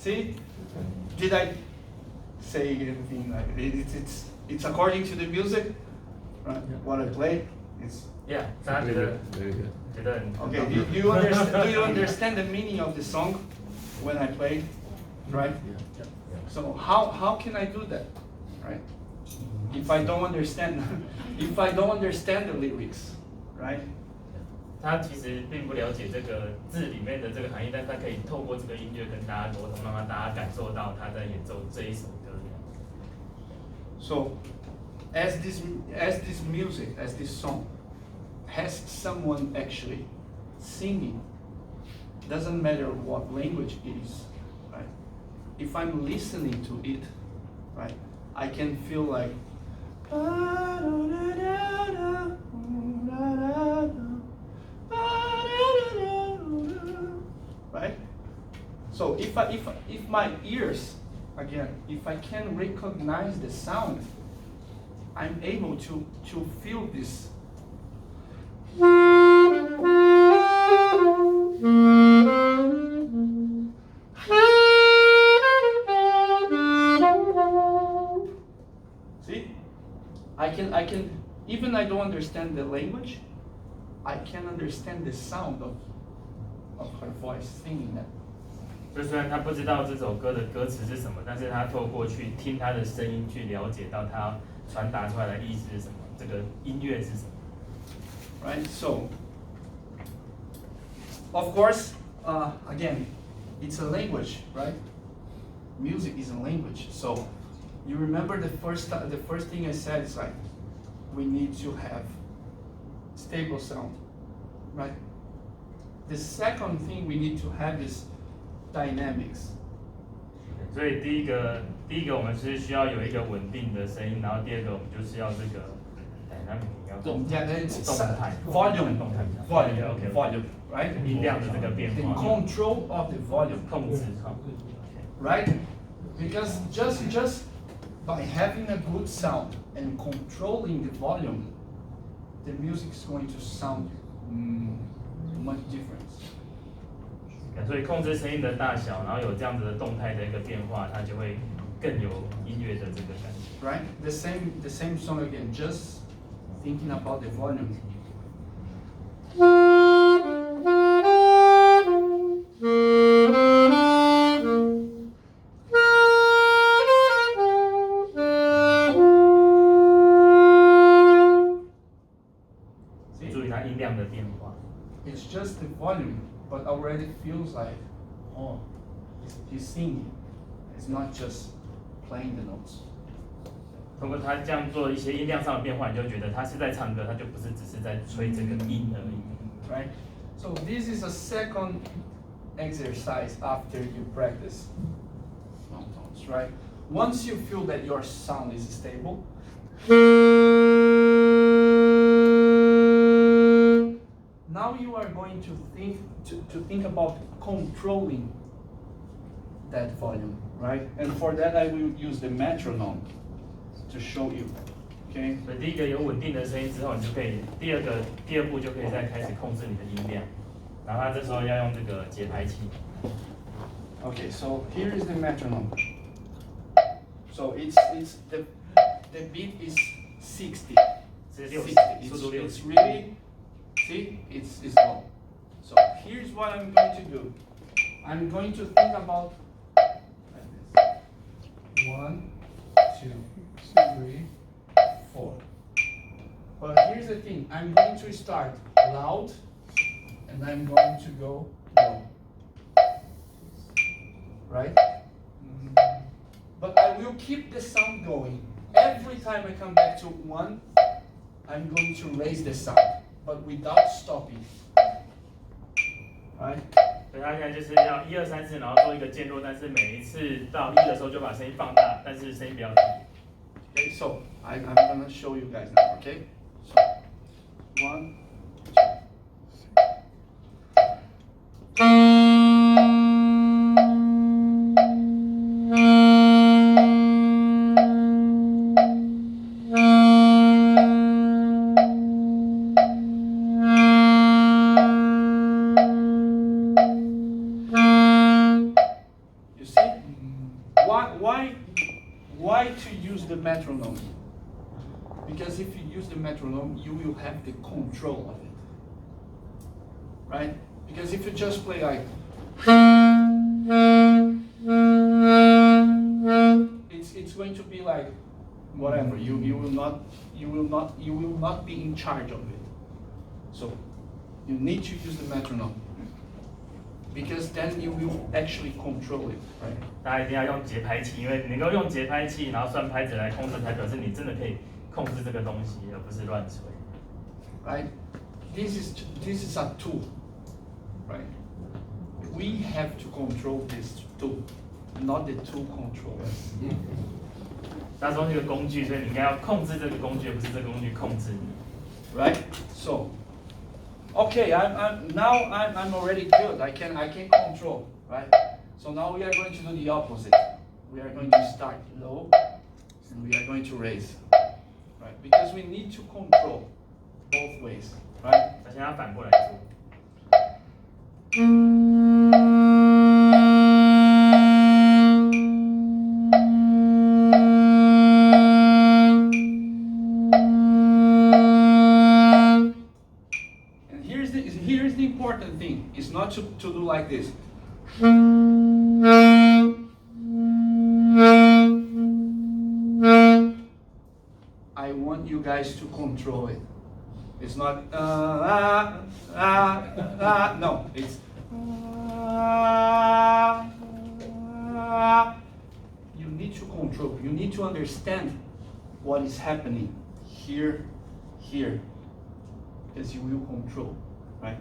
See? Did I say everything like it's according to the music, right? What I play, it's Yeah，大家觉得 Very good. 觉得很 okay. Do you understand the meaning of the song when I play, right? So how can I do that, right? If I don't understand, if I don't understand the lyrics, right? 他其实并不了解这个字里面的这个含义，但他可以透过这个音乐跟大家沟通，让大家感受到他在演奏这一首歌。So, as this music, as this song, has someone actually singing, doesn't matter what language it is, right? If I'm listening to it, right, I can feel like, right? So if my ears, again, if I can recognize the sound, I'm able to feel this. See? I can, even I don't understand the language, I can understand the sound of her voice singing that. 就虽然他不知道这首歌的歌词是什么，但是他透过去听他的声音，去了解到他传达出来的意思是什么，这个音乐是什么。Right? So, of course, again, it's a language, right? Music is a language. So, you remember the first thing I said is like, we need to have stable sound, right? The second thing we need to have is dynamics. 所以第一个我们是需要有一个稳定的声音，然后第二个我们就是要这个动态 volume, right? 音量的这个变 The 化， control of the volume, 控制。 right? Because just by having a good sound and controlling the volume, the music is going to sound much different. 所以控制声音的大小，然后有这样子的动态的一个变化，它就会更有音乐的这个感觉。 Right? The same song again, just thinking about the volume. See? 注意它音量的变化。 It's just the volume, but already feels like, oh, he's singing. It's not just playing the notes. 通过他这样做一些音量上的变化，你就觉得他是在唱歌，他就不是只是在吹这个音而已。 Right? So this is a second exercise after you practice monotones, right? Once you feel that your sound is stable, now you are going to think about controlling that volume, right? And for that I will use the metronome to show you. Okay? 所以第一个有稳定的声音之后，你就可以第二步就可以再开始控制你的音量，然后他这时候要用这个节拍器。 Okay, so here is the metronome. So it's the beat is 60. 是 60. 60，速度 It's 60。 really, see, it's low. So here's what I'm going to do. I'm going to think about like this. 1, 2, 3, 4. But here's the thing. I'm going to start loud, and I'm going to go low. Right? But I will keep the sound going. Every time I come back to 1, I'm going to raise the sound, but without stopping. Right? 所以他现在就是要1、2、3、4，然后做一个渐弱，但是每一次到1的时候就把声音放大，但是声音不要低。 Okay, so I'm gonna show you guys now, okay? So 1, 2. You see? use the metronome. Because if you use the metronome, you will have the control of it. Right? Because if you just play like, it's going to be like whatever. You will not be in charge of it. So you need to use the metronome. Because then you will actually control it, right? 大家一定要用节拍器，因为能够用节拍器，然后算拍子来控制，才表示你真的可以控制这个东西，而不是乱吹。Right? This is a tool, right? We have to control this tool, not the tool control us. 它说是个工具，所以你应该要控制这个工具，而不是这个工具控制你。Right? So, okay, I'm already good. I can control, right? So now we are going to do the opposite. We are going to start low, and we are going to raise, right? Because we need to control both ways, right? 那现在反过来做。Here's the important thing. It's not to do like this. I want you guys to control it. It's not no. It's you need to control. You need to understand what is happening here, because you will control, right?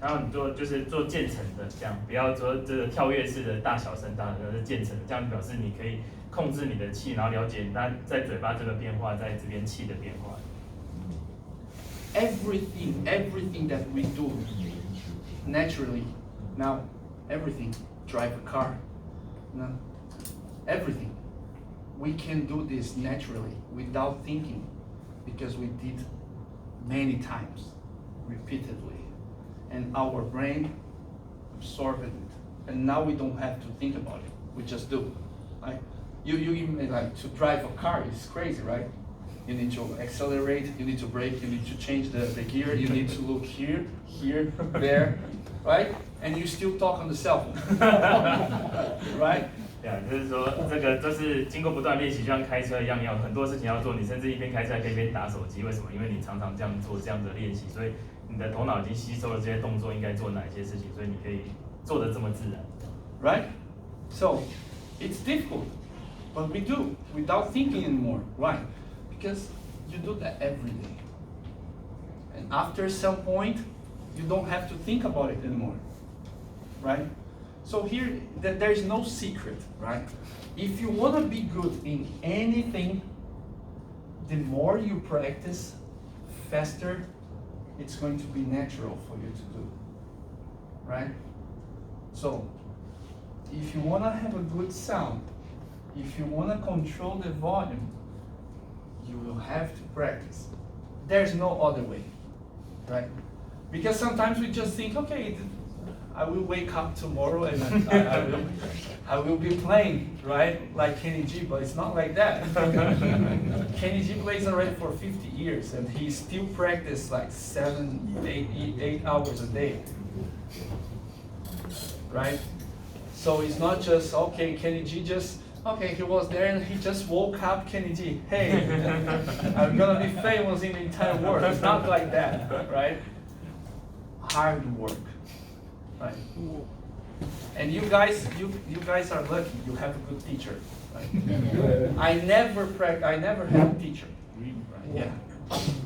然后你就是做渐层的，这样不要做这个跳跃式的大小声，当然是渐层的，这样表示你可以控制你的气，然后了解它在嘴巴这个变化，在这边气的变化。Everything that we do naturally, now everything, drive a car, no, everything, we can do this naturally without thinking, because we did many times, repeatedly. And our brain absorbed it, and now we don't have to think about it. We just do. Right? You like to drive a car is crazy, right? You need to accelerate, you need to brake, you need to change the gear, you need to look here, there, right? And you still talk on the cell phone, right? 对啊，就是说这个就是经过不断练习，就像开车一样，你有很多事情要做，你甚至一边开车还可以一边打手机。为什么？因为你常常这样做这样的练习，所以你的头脑已经吸收了这些动作应该做哪些事情，所以你可以做得这么自然。Right? So it's difficult, but we do without thinking anymore. Why? Because you do that every day, and after some point, you don't have to think about it anymore. Right? So here, there is no secret, right? If you want to be good in anything, the more you practice, faster it's going to be natural for you to do, right? So, if you want to have a good sound, if you want to control the volume, you will have to practice. There's no other way, right? Because sometimes we just think, okay, I will wake up tomorrow and I will be playing, right? Like Kenny G, but it's not like that. Kenny G plays already for 50 years and he still practices like 8 hours a day, right? So it's not just, okay, Kenny G just, okay, he was there and he just woke up, Kenny G, hey, I'm gonna be famous in the entire world. It's not like that, right? Hard work. Right. And you guys are lucky. You have a good teacher. Right? I never had a teacher. Right? Yeah.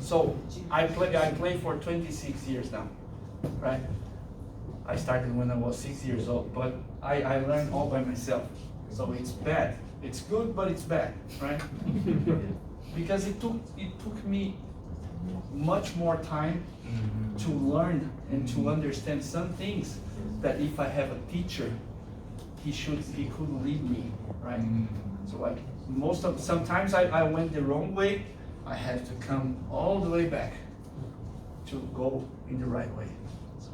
So I play for 26 years now. Right. I started when I was 6 years old, but I learned all by myself. So it's bad. It's good, but it's bad, right? Because it took me much more time to learn and to understand some things that if I have a teacher, he could lead me, right? So like sometimes I went the wrong way. I had to come all the way back to go in the right way. So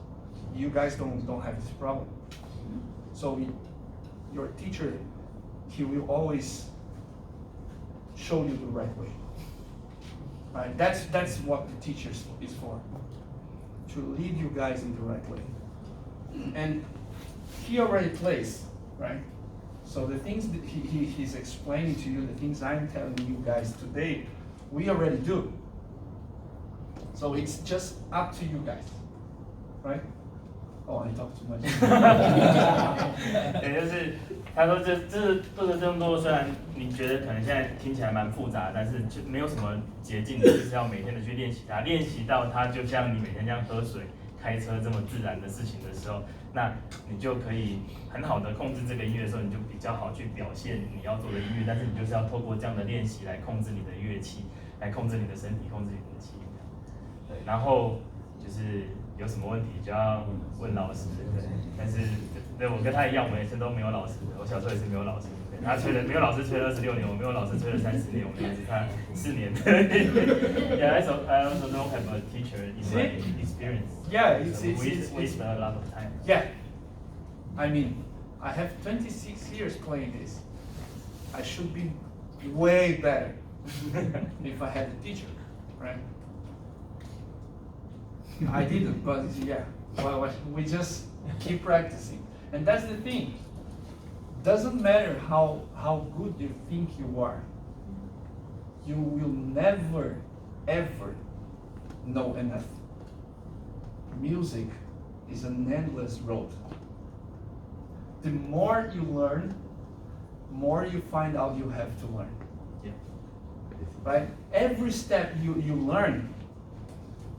you guys don't have this problem. So your teacher, he will always show you the right way. Right? That's what the teacher is for, to lead you guys in the right way. And he already plays, right? So the things that he's explaining to you, the things I'm telling you guys today, we already do. So it's just up to you guys, right? Oh, I talk too much. 也就是他说这做的这么多，虽然你觉得可能现在听起来蛮复杂，但是就没有什么捷径，就是要每天的去练习它，练习到它就像你每天这样喝水、开车这么自然的事情的时候，那你就可以很好的控制这个音乐的时候，你就比较好去表现你要做的音乐，但是你就是要透过这样的练习来控制你的乐器，来控制你的身体，控制你的气。对，然后就是有什么问题就要问老师，对。但是对我跟他一样，我们也是都没有老师的，我小时候也是没有老师的。他吹了没有老师吹了26年，我没有老师吹了30年，我们也是差4年。Yeah, I also don't have a teacher in my experience. Yeah, it's waste a lot of time. Yeah, I mean, I have 26 years playing this. I should be way better if I had a teacher, right? I didn't, but yeah, well, we just keep practicing, and that's the thing. Doesn't matter how good you think you are, you will never ever know enough. Music is an endless road. The more you learn, more you find out you have to learn. Yeah. Right? Every step you learn,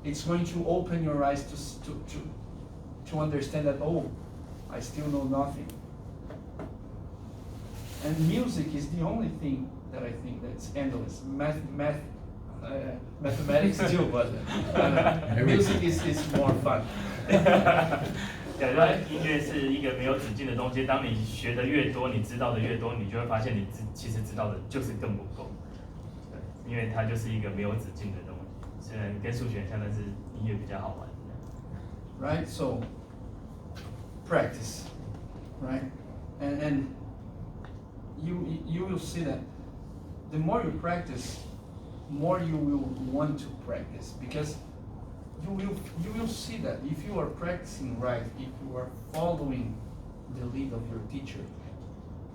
it's going to open your eyes to understand that, oh, I still know nothing. And music is the only thing that I think that's endless. Mathematics too, but music is more fun. 对，那音乐是一个没有止境的东西。当你学的越多，你知道的越多，你就会发现你其实知道的就是更不够。对，因为它就是一个没有止境的东西。虽然跟数学很像，但是音乐比较好玩。Right. So practice, right, and you will see that the more you practice, more you will want to practice, because you will see that if you are practicing right, if you are following the lead of your teacher,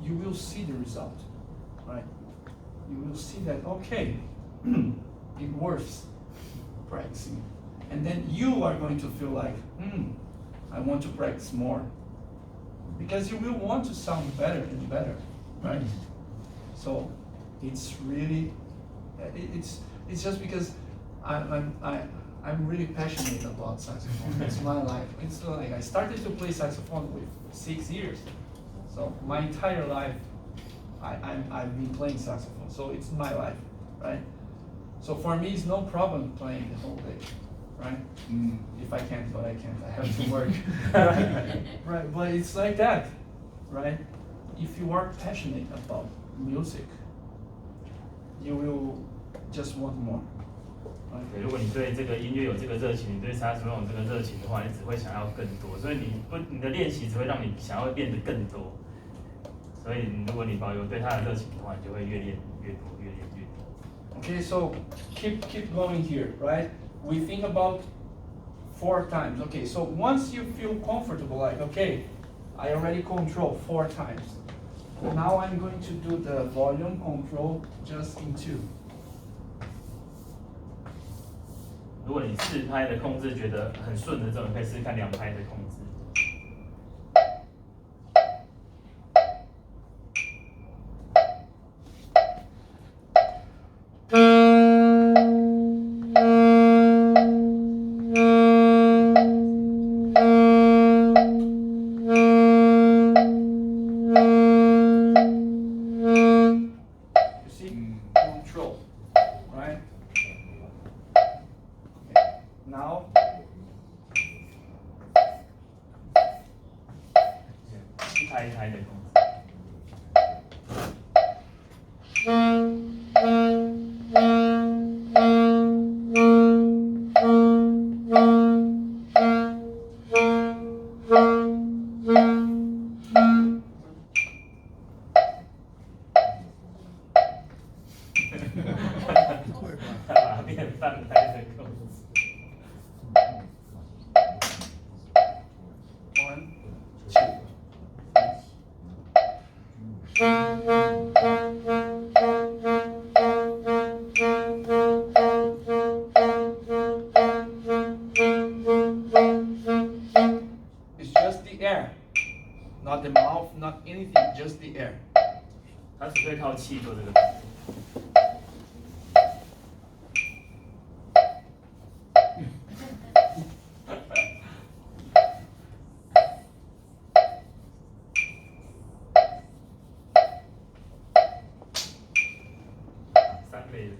you will see the result, right? You will see that, okay, it works practicing, and then you are going to feel like, I want to practice more, because you will want to sound better and better, right? So it's really, it's just because I'm really passionate about saxophone. It's my life. It's like I started to play saxophone with 6 years, so my entire life I've been playing saxophone. So it's my life, right? So for me, it's no problem playing the whole day, right? If I can't, but I can't. I have to work, right? Right. But it's like that, right? If you are passionate about music, you will just want more. 对，如果你对这个音乐有这个热情，你对萨克斯风有这个热情的话，你只会想要更多，所以你的练习只会让你想要练得更多。所以如果你保有对它的热情的话，你就会越练越多，越练越多。Okay, so keep going here, right? We think about 4 times. Okay, so once you feel comfortable, like, okay, I already control 4 times. Now I'm going to do the volume control just in 2. 如果你4拍的控制觉得很顺的这种，可以试试看2拍的控制。You see? Control, right? Okay. Now, 一拍一拍的控制。It's just the air, not the mouth, not anything, just the air. 它只会靠气做这个动作。三类的。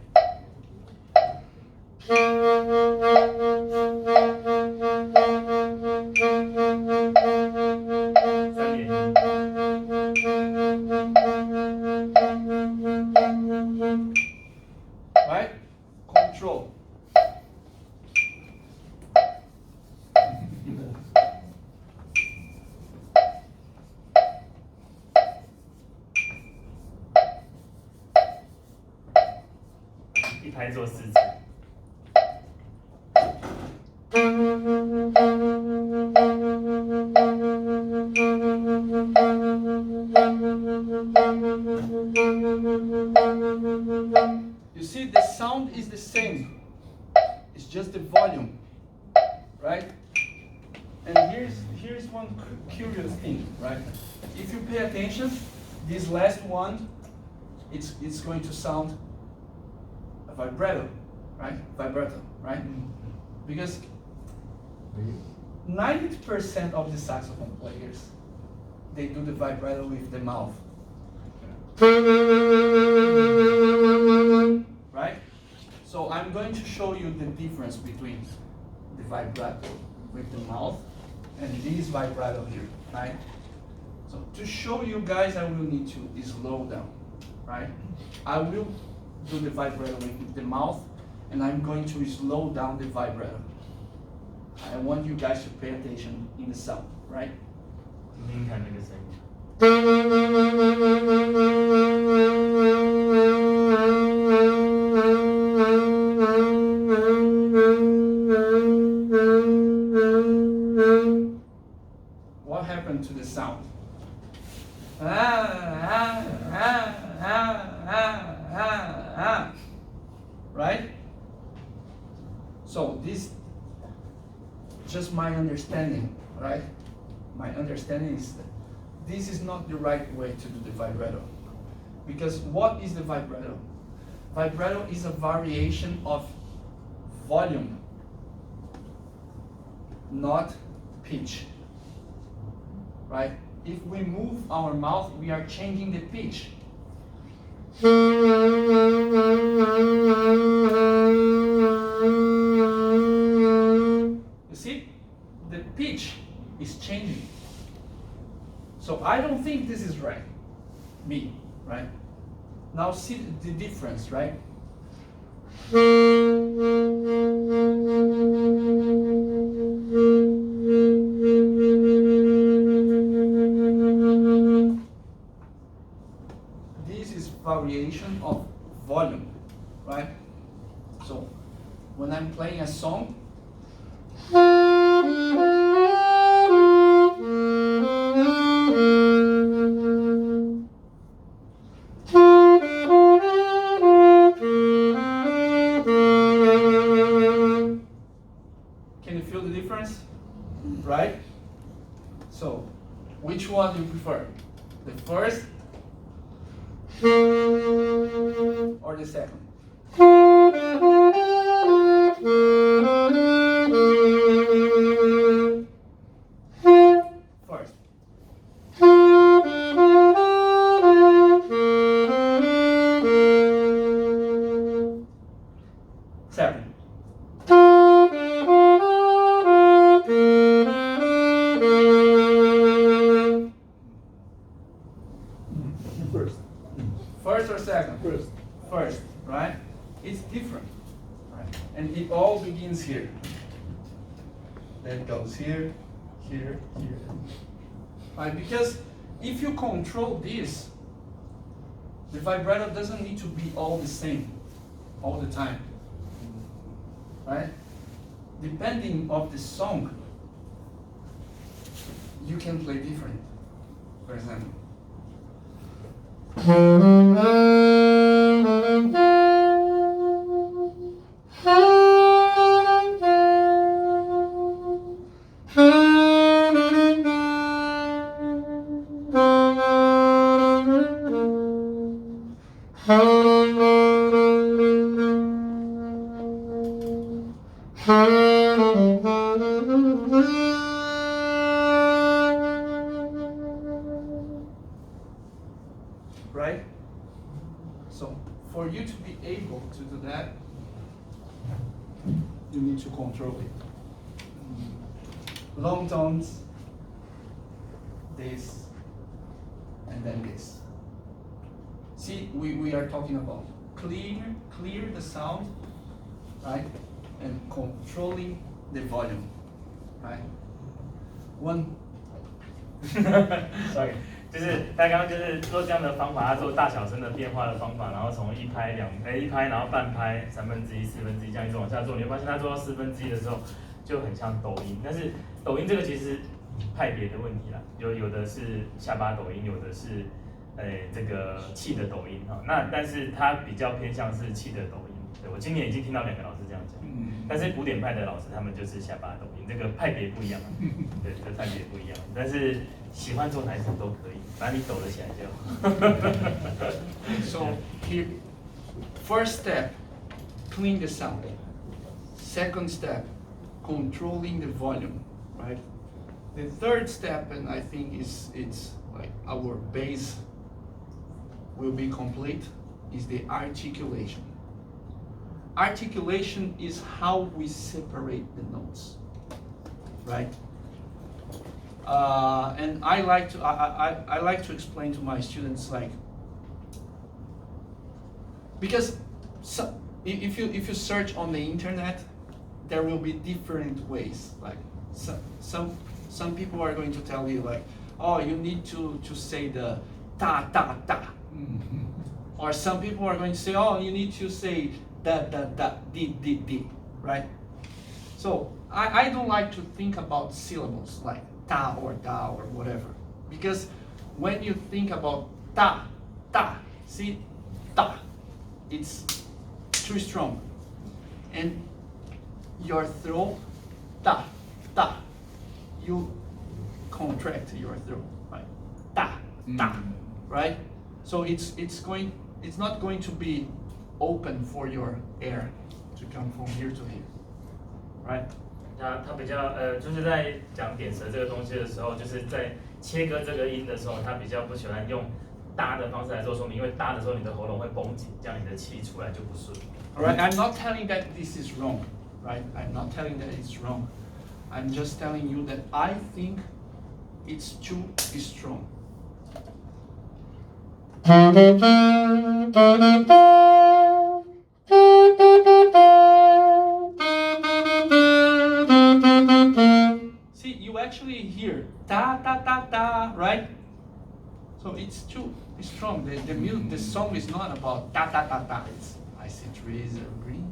三连音。Right? Control. "一拍做四次。You see, the sound is the same. It's just the volume, right? And here's one curious thing, right? If you pay attention, this last one, it's going to sound a vibrato, right? Vibrato, right? Because 90% of the saxophone players, they do the vibrato with the mouth. Right? So I'm going to show you the difference between the vibrato with the mouth and this vibrato here, right? So to show you guys, I will need to slow down, right? I will do the vibrato with the mouth and I'm going to slow down the vibrato. I want you guys to pay attention in the sound, right? 听听看那个声音。What happened to the sound? Right? So this, just my understanding, right? My understanding is that this is not the right way to do the vibrato. Because what is the vibrato? Vibrato is a variation of volume, not pitch. Right? If we move our mouth, we are changing the pitch. You see? The pitch is changing. So I don't think this is right. Me, right? Now see the difference, right? This is variation of volume, right? So when I'm playing a song, can you feel the difference? Right? So, which one do you prefer? The first or the second? First. Second. First. First or second? First. First, right? It's different, right? And it all begins here. Then it goes here, here, here. Right? Because if you control this, the vibrato doesn't need to be all the same all the time. Right? Depending of the song, you can play different. For example, Right? So for you to be able to do that, you need to control it. Long tones, this, and then this. See, we are talking about clear the sound, right? And controlling the volume, right? One. Sorry， 就是他刚刚就是做这样的方法，他做大小声的变化的方法，然后从一拍一拍，然后半拍、1/3、1/4这样一直往下做，你会发现他做到1/4的时候就很像抖音，但是抖音这个其实派别的问题啦，有的是下巴抖音，有的是这个气的抖音哈，那但是它比较偏向是气的抖音。对，我今年已经听到2个老师这样讲，但是古典派的老师他们就是下巴抖音，这个派别不一样，对，这个派别不一样，但是喜欢做哪一种都可以，反正你抖得起来就好。So here, first step, clean the sound. Second step, controlling the volume, right? The third step, and I think it's like our base will be complete, is the articulation. Articulation is how we separate the notes, right? And I like to explain to my students, like, because if you search on the internet, there will be different ways. Like some people are going to tell you, like, oh, you need to say the ta ta ta, or some people are going to say, oh, you need to say da da da di di di, right? So I don't like to think about syllables like ta or da or whatever, because when you think about ta ta, see ta, it's too strong, and your throat ta ta, you contract your throat, right? Ta ta, right? So it's not going to be open for your air to come from here to here, right? 他比较就是在讲点舌这个东西的时候，就是在切割这个音的时候，他比较不喜欢用搭的方式来做说明，因为搭的时候你的喉咙会绷紧，这样你的气出来就不顺。Alright, I'm not telling that this is wrong, right? I'm not telling that it's wrong. I'm just telling you that I think it's too strong. See, you actually hear ta ta ta ta, right? So it's too strong. The song is not about ta ta ta ta. It's I see trees are green,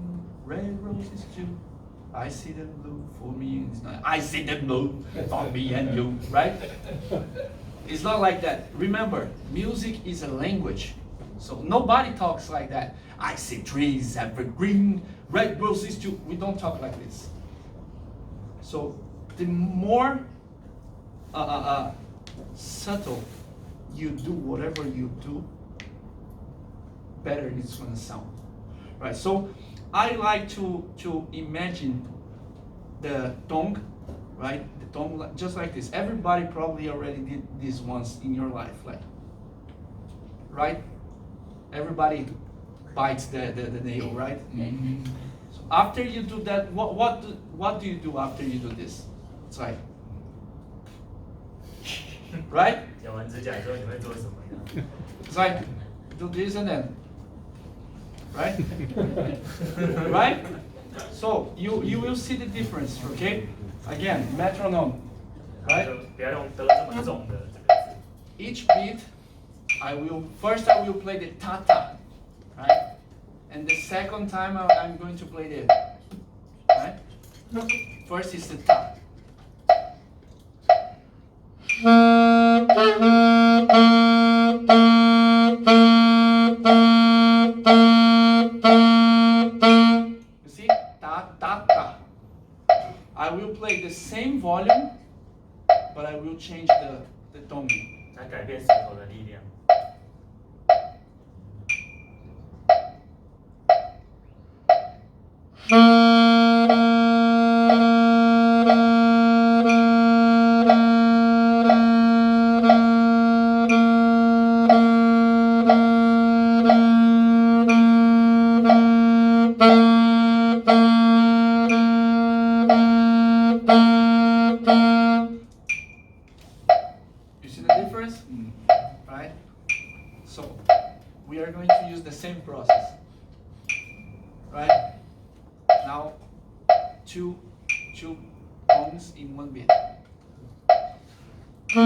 red roses too. I see them blue for me. It's not I see them blue for me and you, right? It's not like that. Remember, music is a language. So nobody talks like that. I see trees evergreen, red roses too. We don't talk like this. So the more subtle you do whatever you do, better it's gonna sound, right? So I like to imagine the tongue, right? The tongue just like this. Everybody probably already did this once in your life, like, right? Everybody bites the nail, right? Mm-hmm. So after you do that, what do you do after you do this? It's like, right? 讲完指甲之后你会做什么呢？ It's like, do this and then, right? Right? So you will see the difference, okay? Again, metronome, 然 right? 后就不要用的这么重的这个字。 Each beat, I will play the ta ta, right? And the second time I'm going to play the, right? First is the ta. same volume, but I will change the tone. 来改变舌头的力量。You see the difference? Right? So we are going to use the same process. Right? Now two tones in one beat. You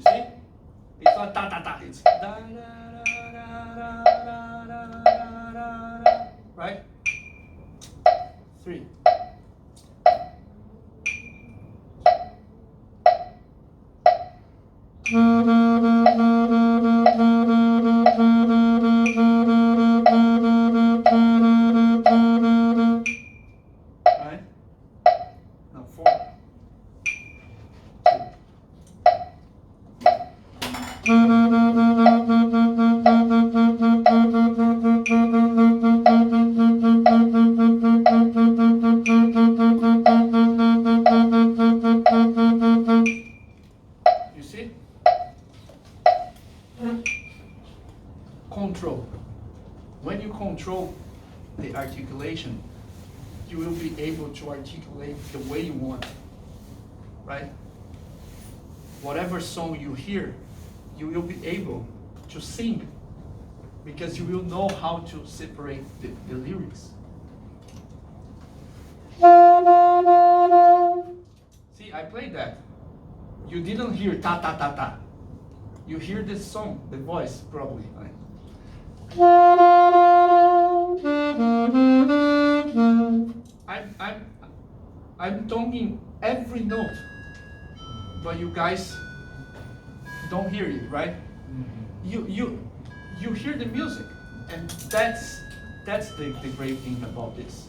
see? It's not da da da, it's da da da da da da da da da, right? 3. Right? Now 4. 2. You see? Control. When you control the articulation, you will be able to articulate the way you want, right? Whatever song you hear, you will be able to sing because you will know how to separate the lyrics. See, I played that. You didn't hear ta ta ta ta. You hear the song, the voice probably. Right? I'm talking every note, but you guys don't hear it, right? You hear the music, and that's the great thing about this.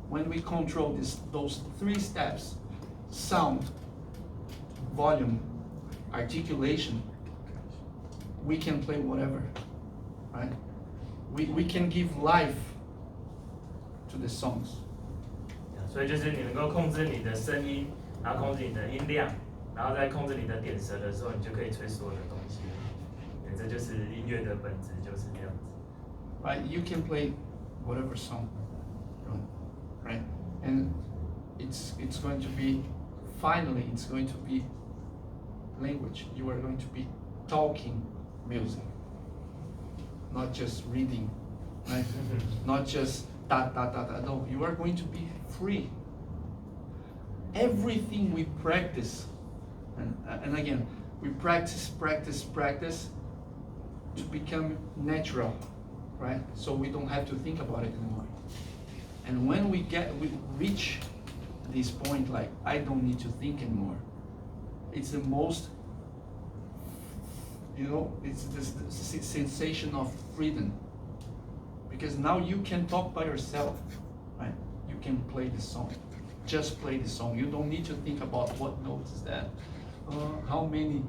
When we control those 3 steps, sound, volume, articulation, we can play whatever, right? We can give life to the songs. 所以就是你能够控制你的声音，然后控制你的音量，然后再控制你的点舌的时候，你就可以吹所有的东西。对，这就是音乐的本质，就是这样子。Right? You can play whatever song you want, right? And it's going to be, finally, it's going to be language. You are going to be talking music, not just reading, right? Not just da da da da. No, you are going to be free. Everything we practice, and again, we practice to become natural, right? So we don't have to think about it anymore. And when we reach this point, like I don't need to think anymore, it's the most, it's this sensation of freedom. Because now you can talk by yourself, right? You can play the song, just play the song. You don't need to think about what notes is that, how many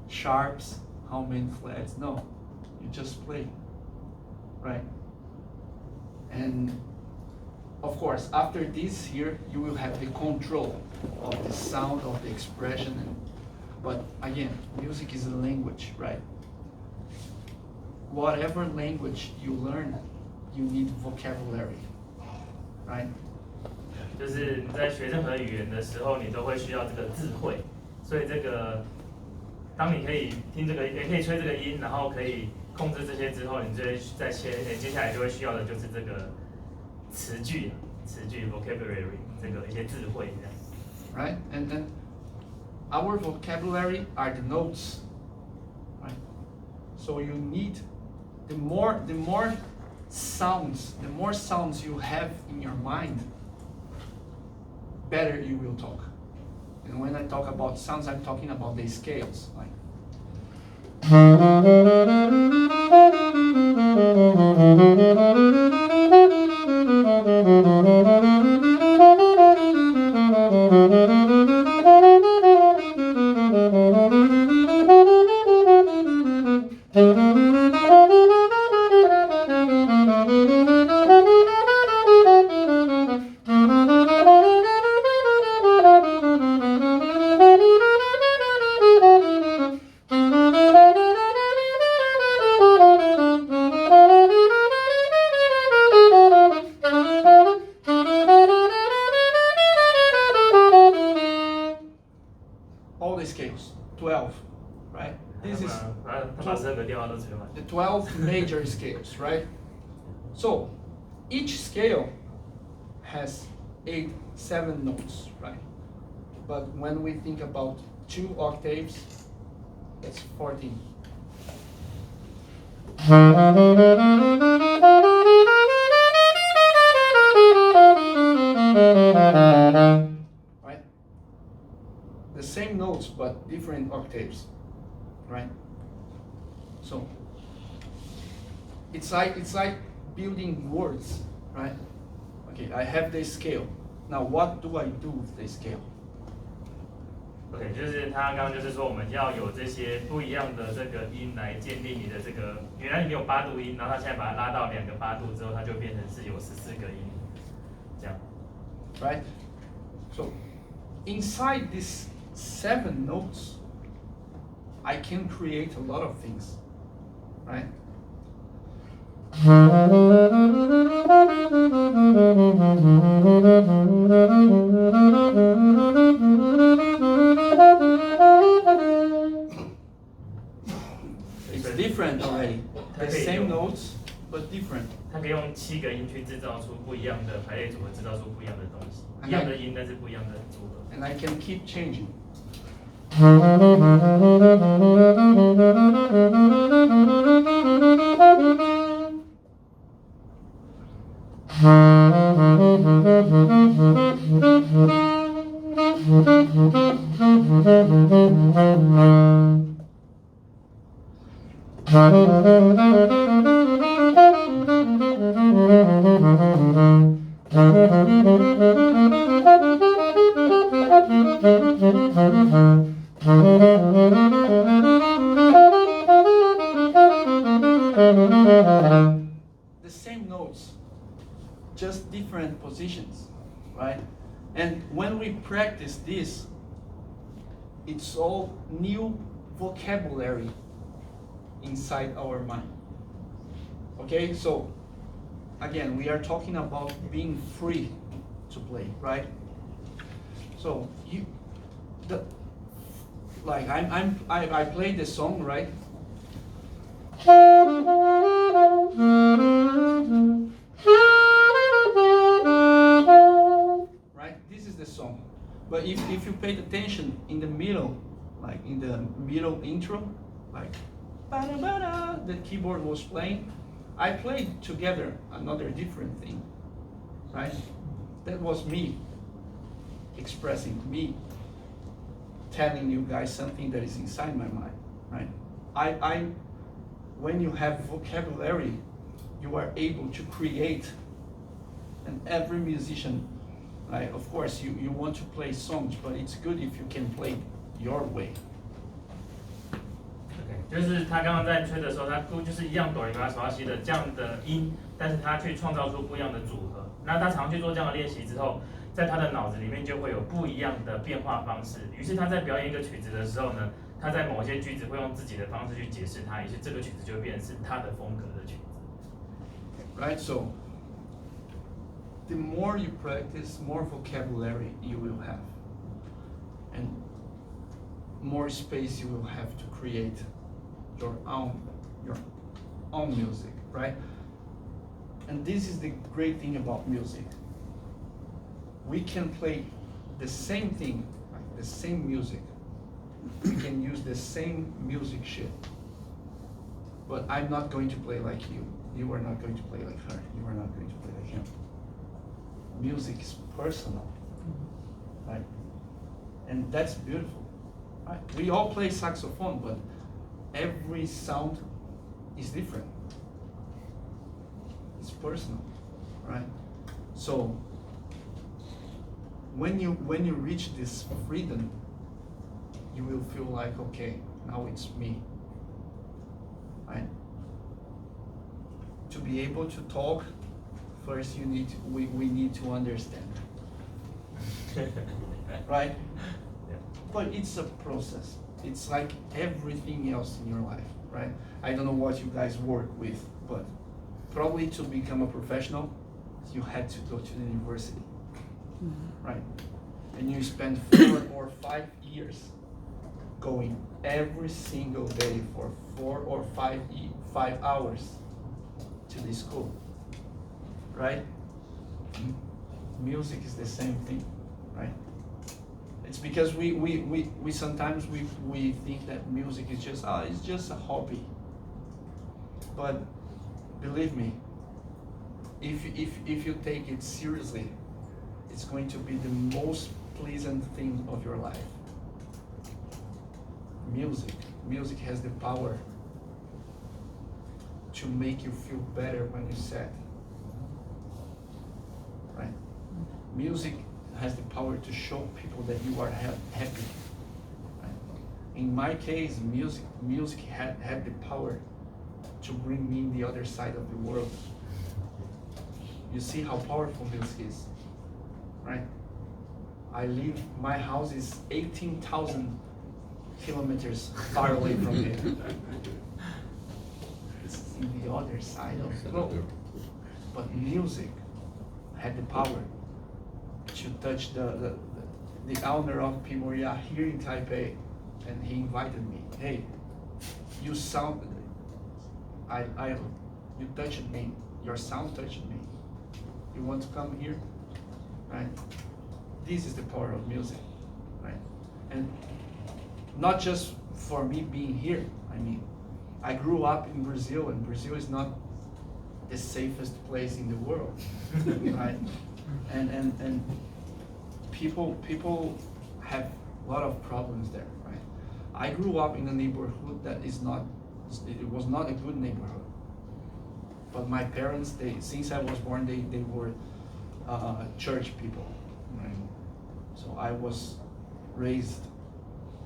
sharps, how many flats. No, you just play, right? And of course, after this here, you will have the control of the sound, of the expression. But again, music is a language, right? Whatever language you learn, you need vocabulary, right? 就是你在学任何语言的时候，你都会需要这个智慧。所以这个，当你可以听这个，也可以吹这个音，然后可以控制这些之后，你就会接下来就会需要的就是这个词句 vocabulary 这个一些智慧这样。Right, and then our vocabulary are the notes, right? So you need the more sounds you have in your mind, better you will talk. And when I talk about sounds, I'm talking about the scales, like All the scales, 12, right? This is 他把12个调都吹完。 the 12 major scales, right? So each scale has 7 notes, right? But when we think about 2 octaves, that's 14. Right? The same notes but different octaves, right? So it's like building words, right? Okay, I have the scale. Now what do I do with the scale? OK， 就是他刚刚就是说我们要有这些不一样的这个音来建立你的这个，原来你有8度音，然后他现在把它拉到2个8度之后，它就变成是有14个音，这样。Right? So inside these 7 notes, I can create a lot of things, right? It's different already. The same notes, but different. 它可以用7个音去制造出不一样的排列组合，制造出不一样的东西，一样的音，但是不一样的组合。 And I can keep changing. The same notes, just different positions, right? And when we practice this, it's all new vocabulary inside our mind. Okay, so again, we are talking about being free to play, right? So I played the song, right? Right, this is the song. But if you paid attention in the middle, like in the middle intro, like ba-da-ba-da, the keyboard was playing, I played together another different thing, right? That was me expressing, me telling you guys something that is inside my mind, right? When you have vocabulary, you are able to create, and every musician, right? Of course, you want to play songs, but it's good if you can play your way. OK， 就是他刚刚在吹的时候，他就是一样哆来咪发嗦拉西的这样的音，但是他去创造出不一样的组合。那他常去做这样的练习之后，在他的脑子里面就会有不一样的变化方式。于是他在表演一个曲子的时候呢，他在某些句子会用自己的方式去解释它，于是这个曲子就会变成是他的风格的曲子。Right, so the more you practice, more vocabulary you will have, and more space you will have to create your own music, right? And this is the great thing about music. We can play the same thing, like the same music. We can use the same music sheet. But I'm not going to play like you. You are not going to play like her. You are not going to play like him. Music is personal, right? And that's beautiful. Right? We all play saxophone, but every sound is different. It's personal, right? So when you reach this freedom, you will feel like, okay, now it's me, right? To be able to talk, first we need to understand, right? Yeah. But it's a process. It's like everything else in your life, right? I don't know what you guys work with, but probably to become a professional, you had to go to the university, right? And you spend 4 or 5 years going every single day for 4 or 5 hours to the school, right? Music is the same thing, right? It's because we sometimes we think that music is just it's just a hobby. But believe me, if you take it seriously, it's going to be the most pleasant thing of your life. Music has the power to make you feel better when you're sad, right? Music has the power to show people that you are happy, right? In my case, music had the power to bring me in the other side of the world. You see how powerful music is, right? My house is 18,000 kilometers far away from here. It's in the other side of the globe. But music had the power to touch the owner of P.Mauriat here in Taipei, and he invited me. Hey, you touched me. Your sound touched me. You want to come here, right? This is the power of music, right? And not just for me being here. I mean, I grew up in Brazil, and Brazil is not the safest place in the world, right? And people have a lot of problems there, right? I grew up in a neighborhood that it was not a good neighborhood. But my parents, since I was born, they were church people, right? So I was raised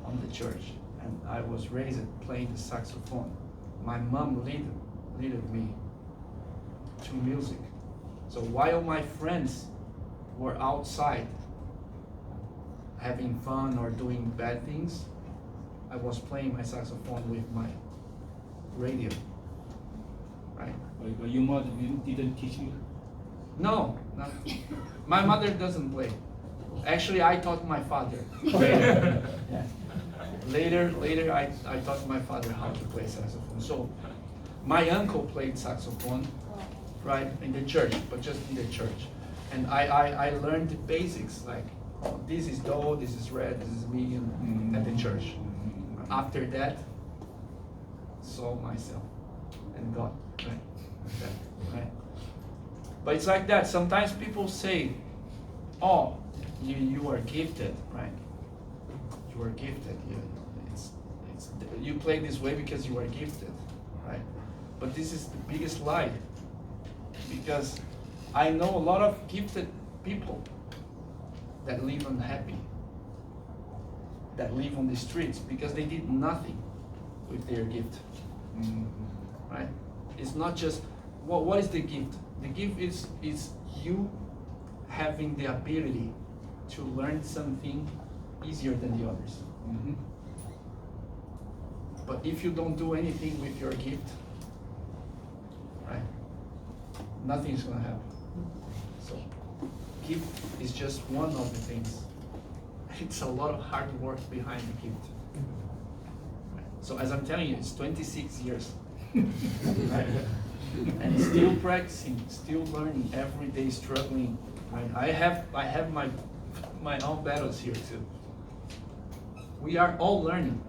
on the church, and I was raised playing the saxophone. My mom leaded me to music. So while my friends were outside having fun or doing bad things, I was playing my saxophone with my radio, right? But your mother didn't teach you? No, not. My mother doesn't play. Actually, I taught my father. Later, yeah. Later, I taught my father how to play saxophone. So, my uncle played saxophone, right, in the church, but just in the church. And I learned the basics, like, this is do, this is re, this is mi, at the church. After that, saw myself and God, right? Right? But it's like that. Sometimes people say, oh, you are gifted, right? You are gifted. You play this way because you are gifted, right? But this is the biggest lie, because I know a lot of gifted people that live unhappy, that live on the streets because they did nothing with their gift, right? It's not just, what is the gift? The gift is you having the ability to learn something easier than the others. But if you don't do anything with your gift, right, nothing is going to happen. So, gift is just one of the things. It's a lot of hard work behind the gift. Right? So as I'm telling you, it's 26 years. Right? And still practicing, still learning, every day struggling. Right? I have my own battles here too. We are all learning.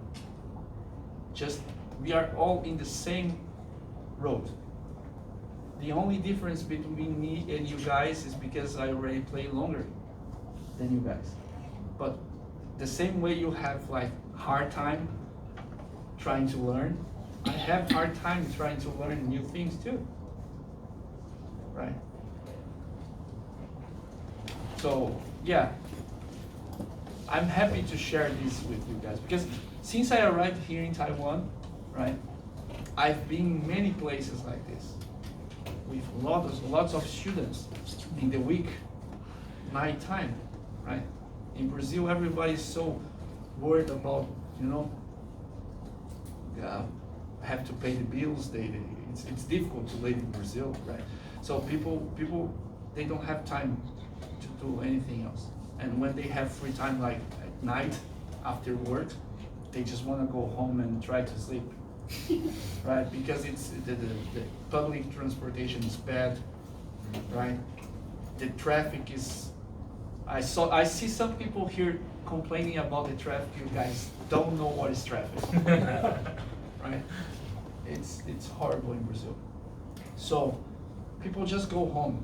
Just we are all in the same road. The only difference between me and you guys is because I already play longer than you guys. But the same way you have like hard time trying to learn, I have hard time trying to learn new things too, right? So yeah, I'm happy to share this with you guys because since I arrived here in Taiwan, right, I've been in many places like this with lots of students in the week, night time, right? In Brazil, everybody's so worried about, have to pay the bills. It's difficult to live in Brazil, right? So people, they don't have time to do anything else. And when they have free time, like at night after work, they just want to go home and try to sleep, right? Because it's the public transportation is bad, right? The traffic is. I see some people here complaining about the traffic. You guys don't know what is traffic, right? It's horrible in Brazil. So people just go home.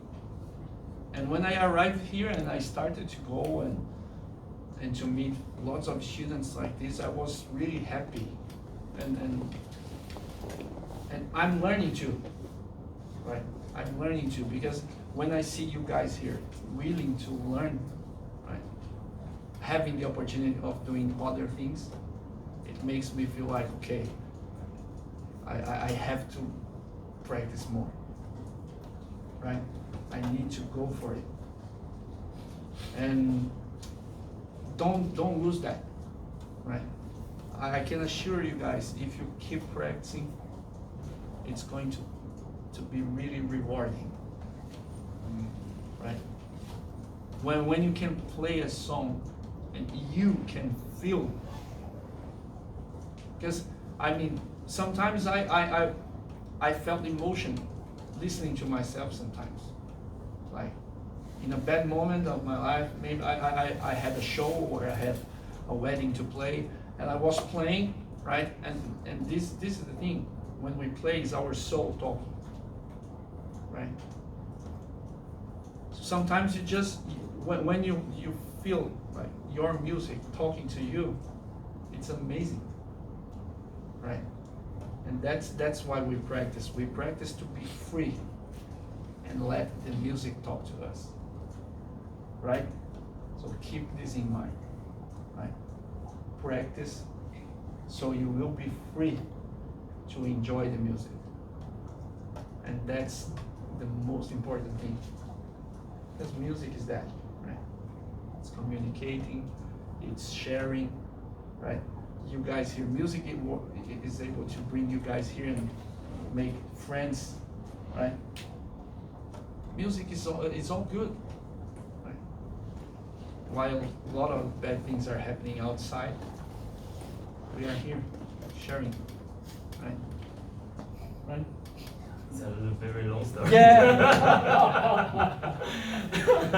And when I arrived here and I started to go and to meet lots of students like this, I was really happy. And I'm learning too, right? I'm learning too because when I see you guys here willing to learn, right, having the opportunity of doing other things, it makes me feel like, okay, I have to practice more, right? I need to go for it. And don't lose that, right? I can assure you guys, if you keep practicing, it's going to be really rewarding, right? When you can play a song and you can feel, because I mean, sometimes I felt emotion listening to myself sometimes, like in a bad moment of my life, maybe I had a show or I had a wedding to play and I was playing, right? And this is the thing, when we play is our soul talking, right? Sometimes you just, when you feel like your music talking to you, it's amazing, right? And that's why we practice. We practice to be free and let the music talk to us, right? So keep this in mind, right? Practice so you will be free to enjoy the music. And that's the most important thing. Because music is that, right? It's communicating, it's sharing, right? You guys here, music is able to bring you guys here and make friends, right? Music is all good, right? While a lot of bad things are happening outside, we are here sharing, right? Right? It's a very long story. Yeah.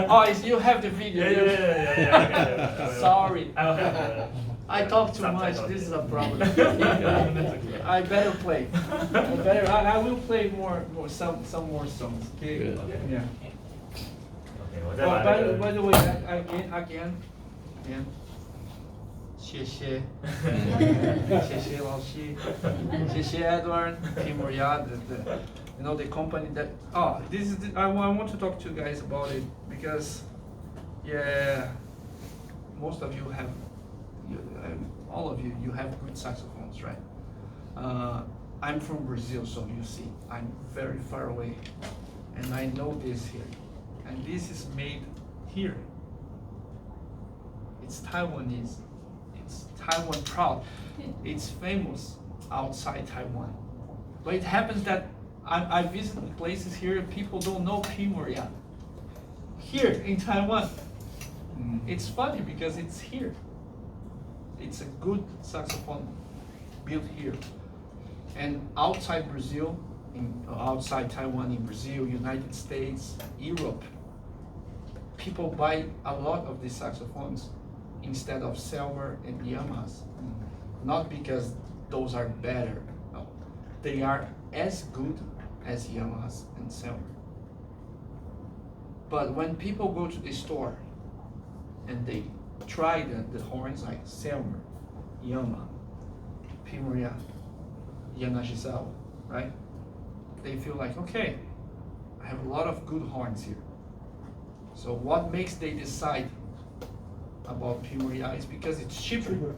Oh, you have the video. Yeah. Sorry. I will have I talk too much. subtitles. This is a problem. I better play. I will play some more songs. Okay. Good. Yeah. Okay, 我再 Oh, 把那个 by the way, again. 谢谢老师，谢谢 Edward, P.Mauriat, the company that. Oh, this is. I want to talk to you guys about it because, yeah, most of you have, all of you have good saxophones, right? I'm from Brazil, so you see, I'm very far away, and I know this here, and this is made here. It's Taiwanese. It's Taiwan proud. It's famous outside Taiwan. But it happens that I visit places here and people don't know P.Mauriat. Here in Taiwan. It's funny because it's here. It's a good saxophone built here. And outside Brazil, outside Taiwan, in Brazil, United States, Europe, people buy a lot of these saxophones instead of Selmer and Yamahas. Not because those are better, no. They are as good as Yamahas and Selmer. But when people go to the store and they try the horns like Selmer, Yamaha, P.Mauriat, Yanagisawa, right? They feel like, okay, I have a lot of good horns here. So what makes they decide about P.Mauriat is because it's cheaper.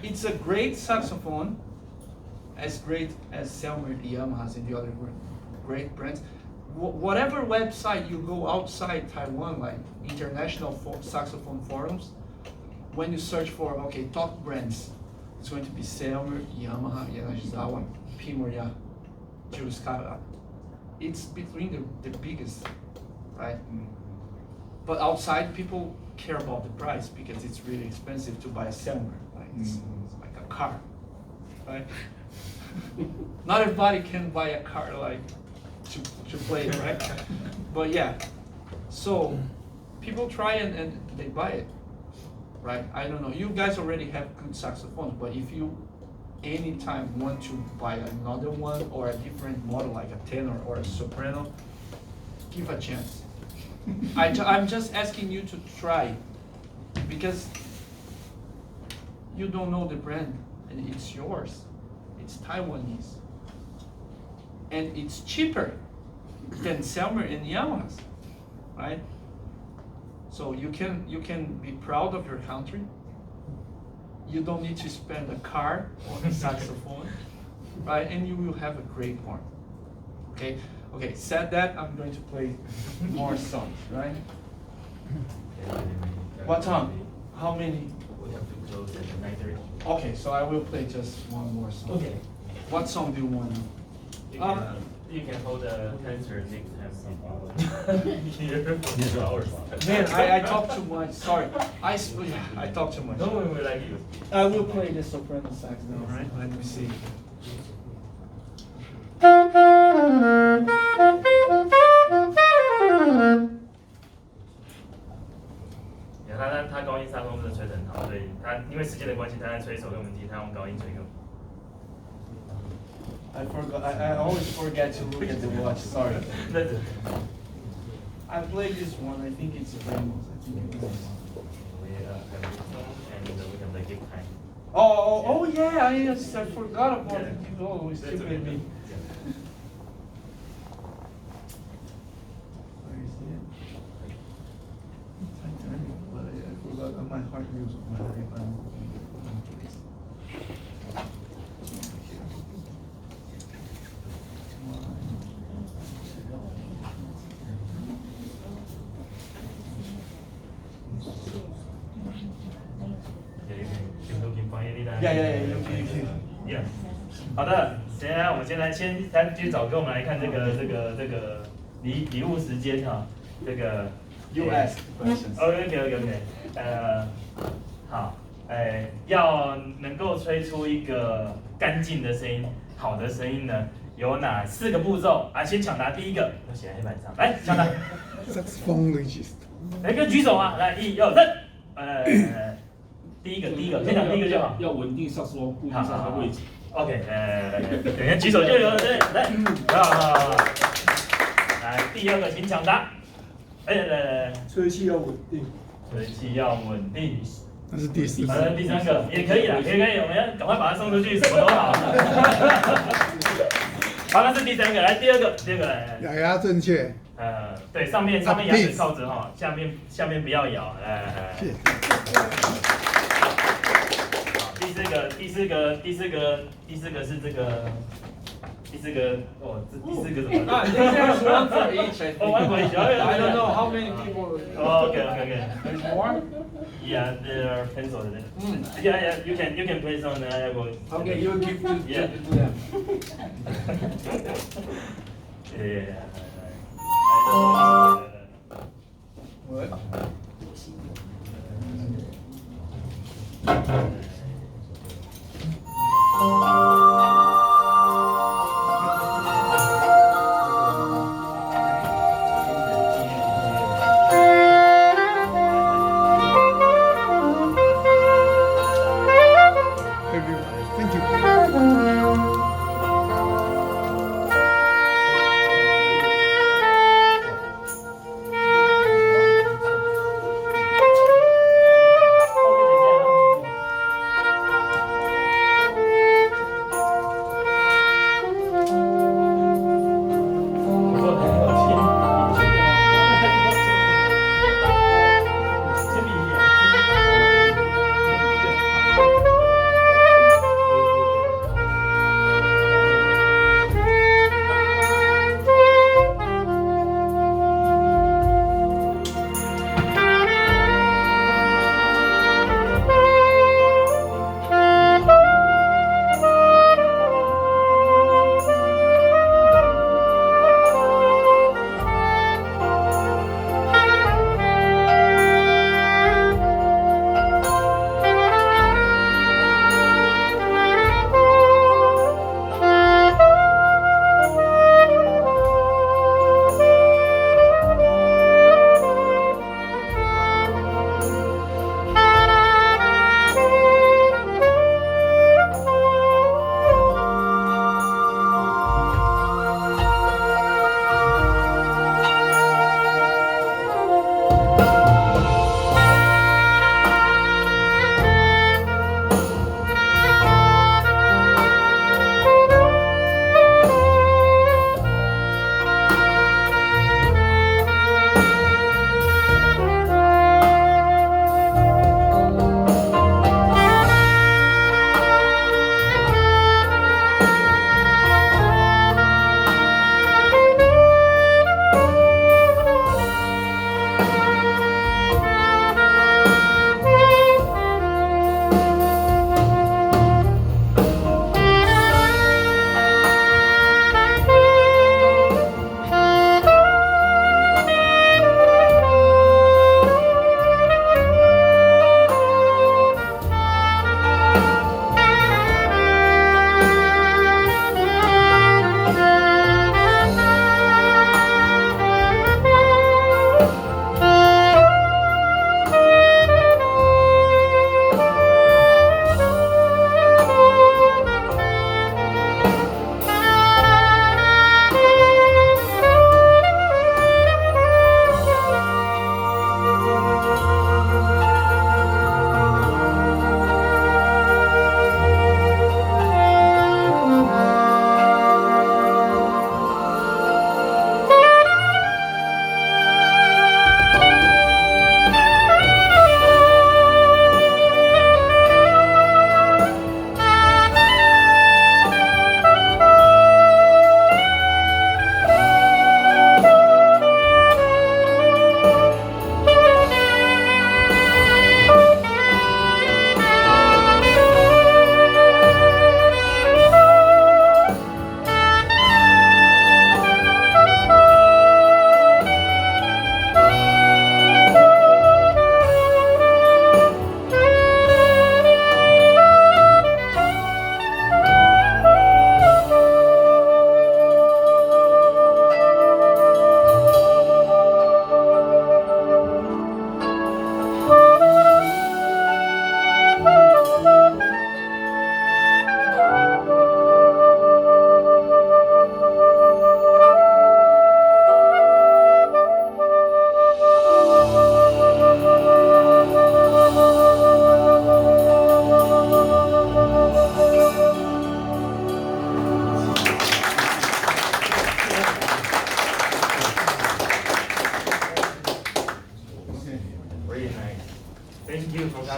It's a great saxophone, as great as Selmer, Yamahas, and the other great brands. Whatever website you go outside Taiwan, like international saxophone forums, when you search for, okay, top brands, it's going to be Selmer, Yamaha, Yanagisawa, P.Mauriat, Juruskara. It's between the biggest, right? But outside, people care about the price because it's really expensive to buy a Selmer. Like it's like a car, right? Not everybody can buy a car like to play it, right? But yeah, so people try and they buy it, right? I don't know. You guys already have good saxophones, but if you anytime want to buy another one or a different model like a tenor or a soprano, give a chance. I'm just asking you to try because you don't know the brand and it's yours. It's Taiwanese. And it's cheaper than Selmer and Yamahas, right? So you can be proud of your country. You don't need to spend a car or a saxophone, right? And you will have a great horn. Okay. Okay. Said that, I'm going to play more songs, right? What time? How many? We have to close at 9:30. Okay, so I will play just one more song. Okay. What song do you want? You can hold the cancer next time. Here for 2 hours. Man, I talk too much. Sorry. I talk too much. No one will like you. I will play the soprano sax now, right? Let me see. Yeah, 他高音萨克风真的吹得很好，所以他因为时间的关系，他在吹手跟我们吉他用高音吹给我们。I forgot. I always forget to look at the watch. Sorry. I played this one. I think it's Ramos. I think it was. And we have the gift time. Oh yeah. I forgot about it. You always keep with me. Where is it? Titanic, but I forgot my heart music. Yeah. 好的，现在我们先去找，跟我们来看这个礼物时间哈，这个 You ask questions. OK，好，要能够吹出一个干净的声音，好的声音呢，有哪4个步骤啊？先抢答第一个，都写在黑板上，来抢答。来，跟举手啊，来1、2、3，第一个，先讲第一个就好。要稳定萨克斯风固定在它的位置。OK， 等一下举手就有，对，来，来第2个请抢答。来，吹气要稳定。吹气要稳定。那是第4个。第3个也可以啦，也可以，我们要赶快把它送出去，什么都好。好，那是第3个，来第二个来。咬牙正确。对，上面牙齿靠着哈，下面不要咬，来。第四个是这个，第四个哦，这第4个怎么？There's one for each. One for each. I don't know how many people. Okay. There's more. Yeah, there are pencils. Yeah. You can play some. I will. Okay, you give to them. Yeah. What? Thank you.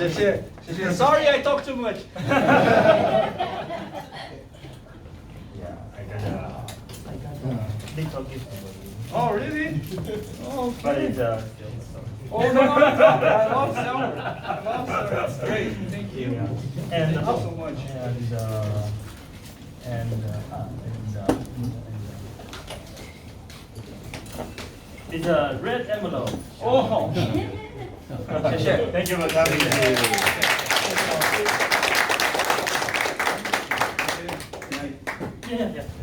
谢谢，谢谢。 Sorry, I talk too much. Yeah, I got a little gift for you. Oh, really? Oh, But okay. it's Oh, no, no, no. I love silver. I love silver. That's great. Thank you. and Thank you so much. It's a red envelope. Oh. 谢谢。 Thank you for coming. Yeah, yeah.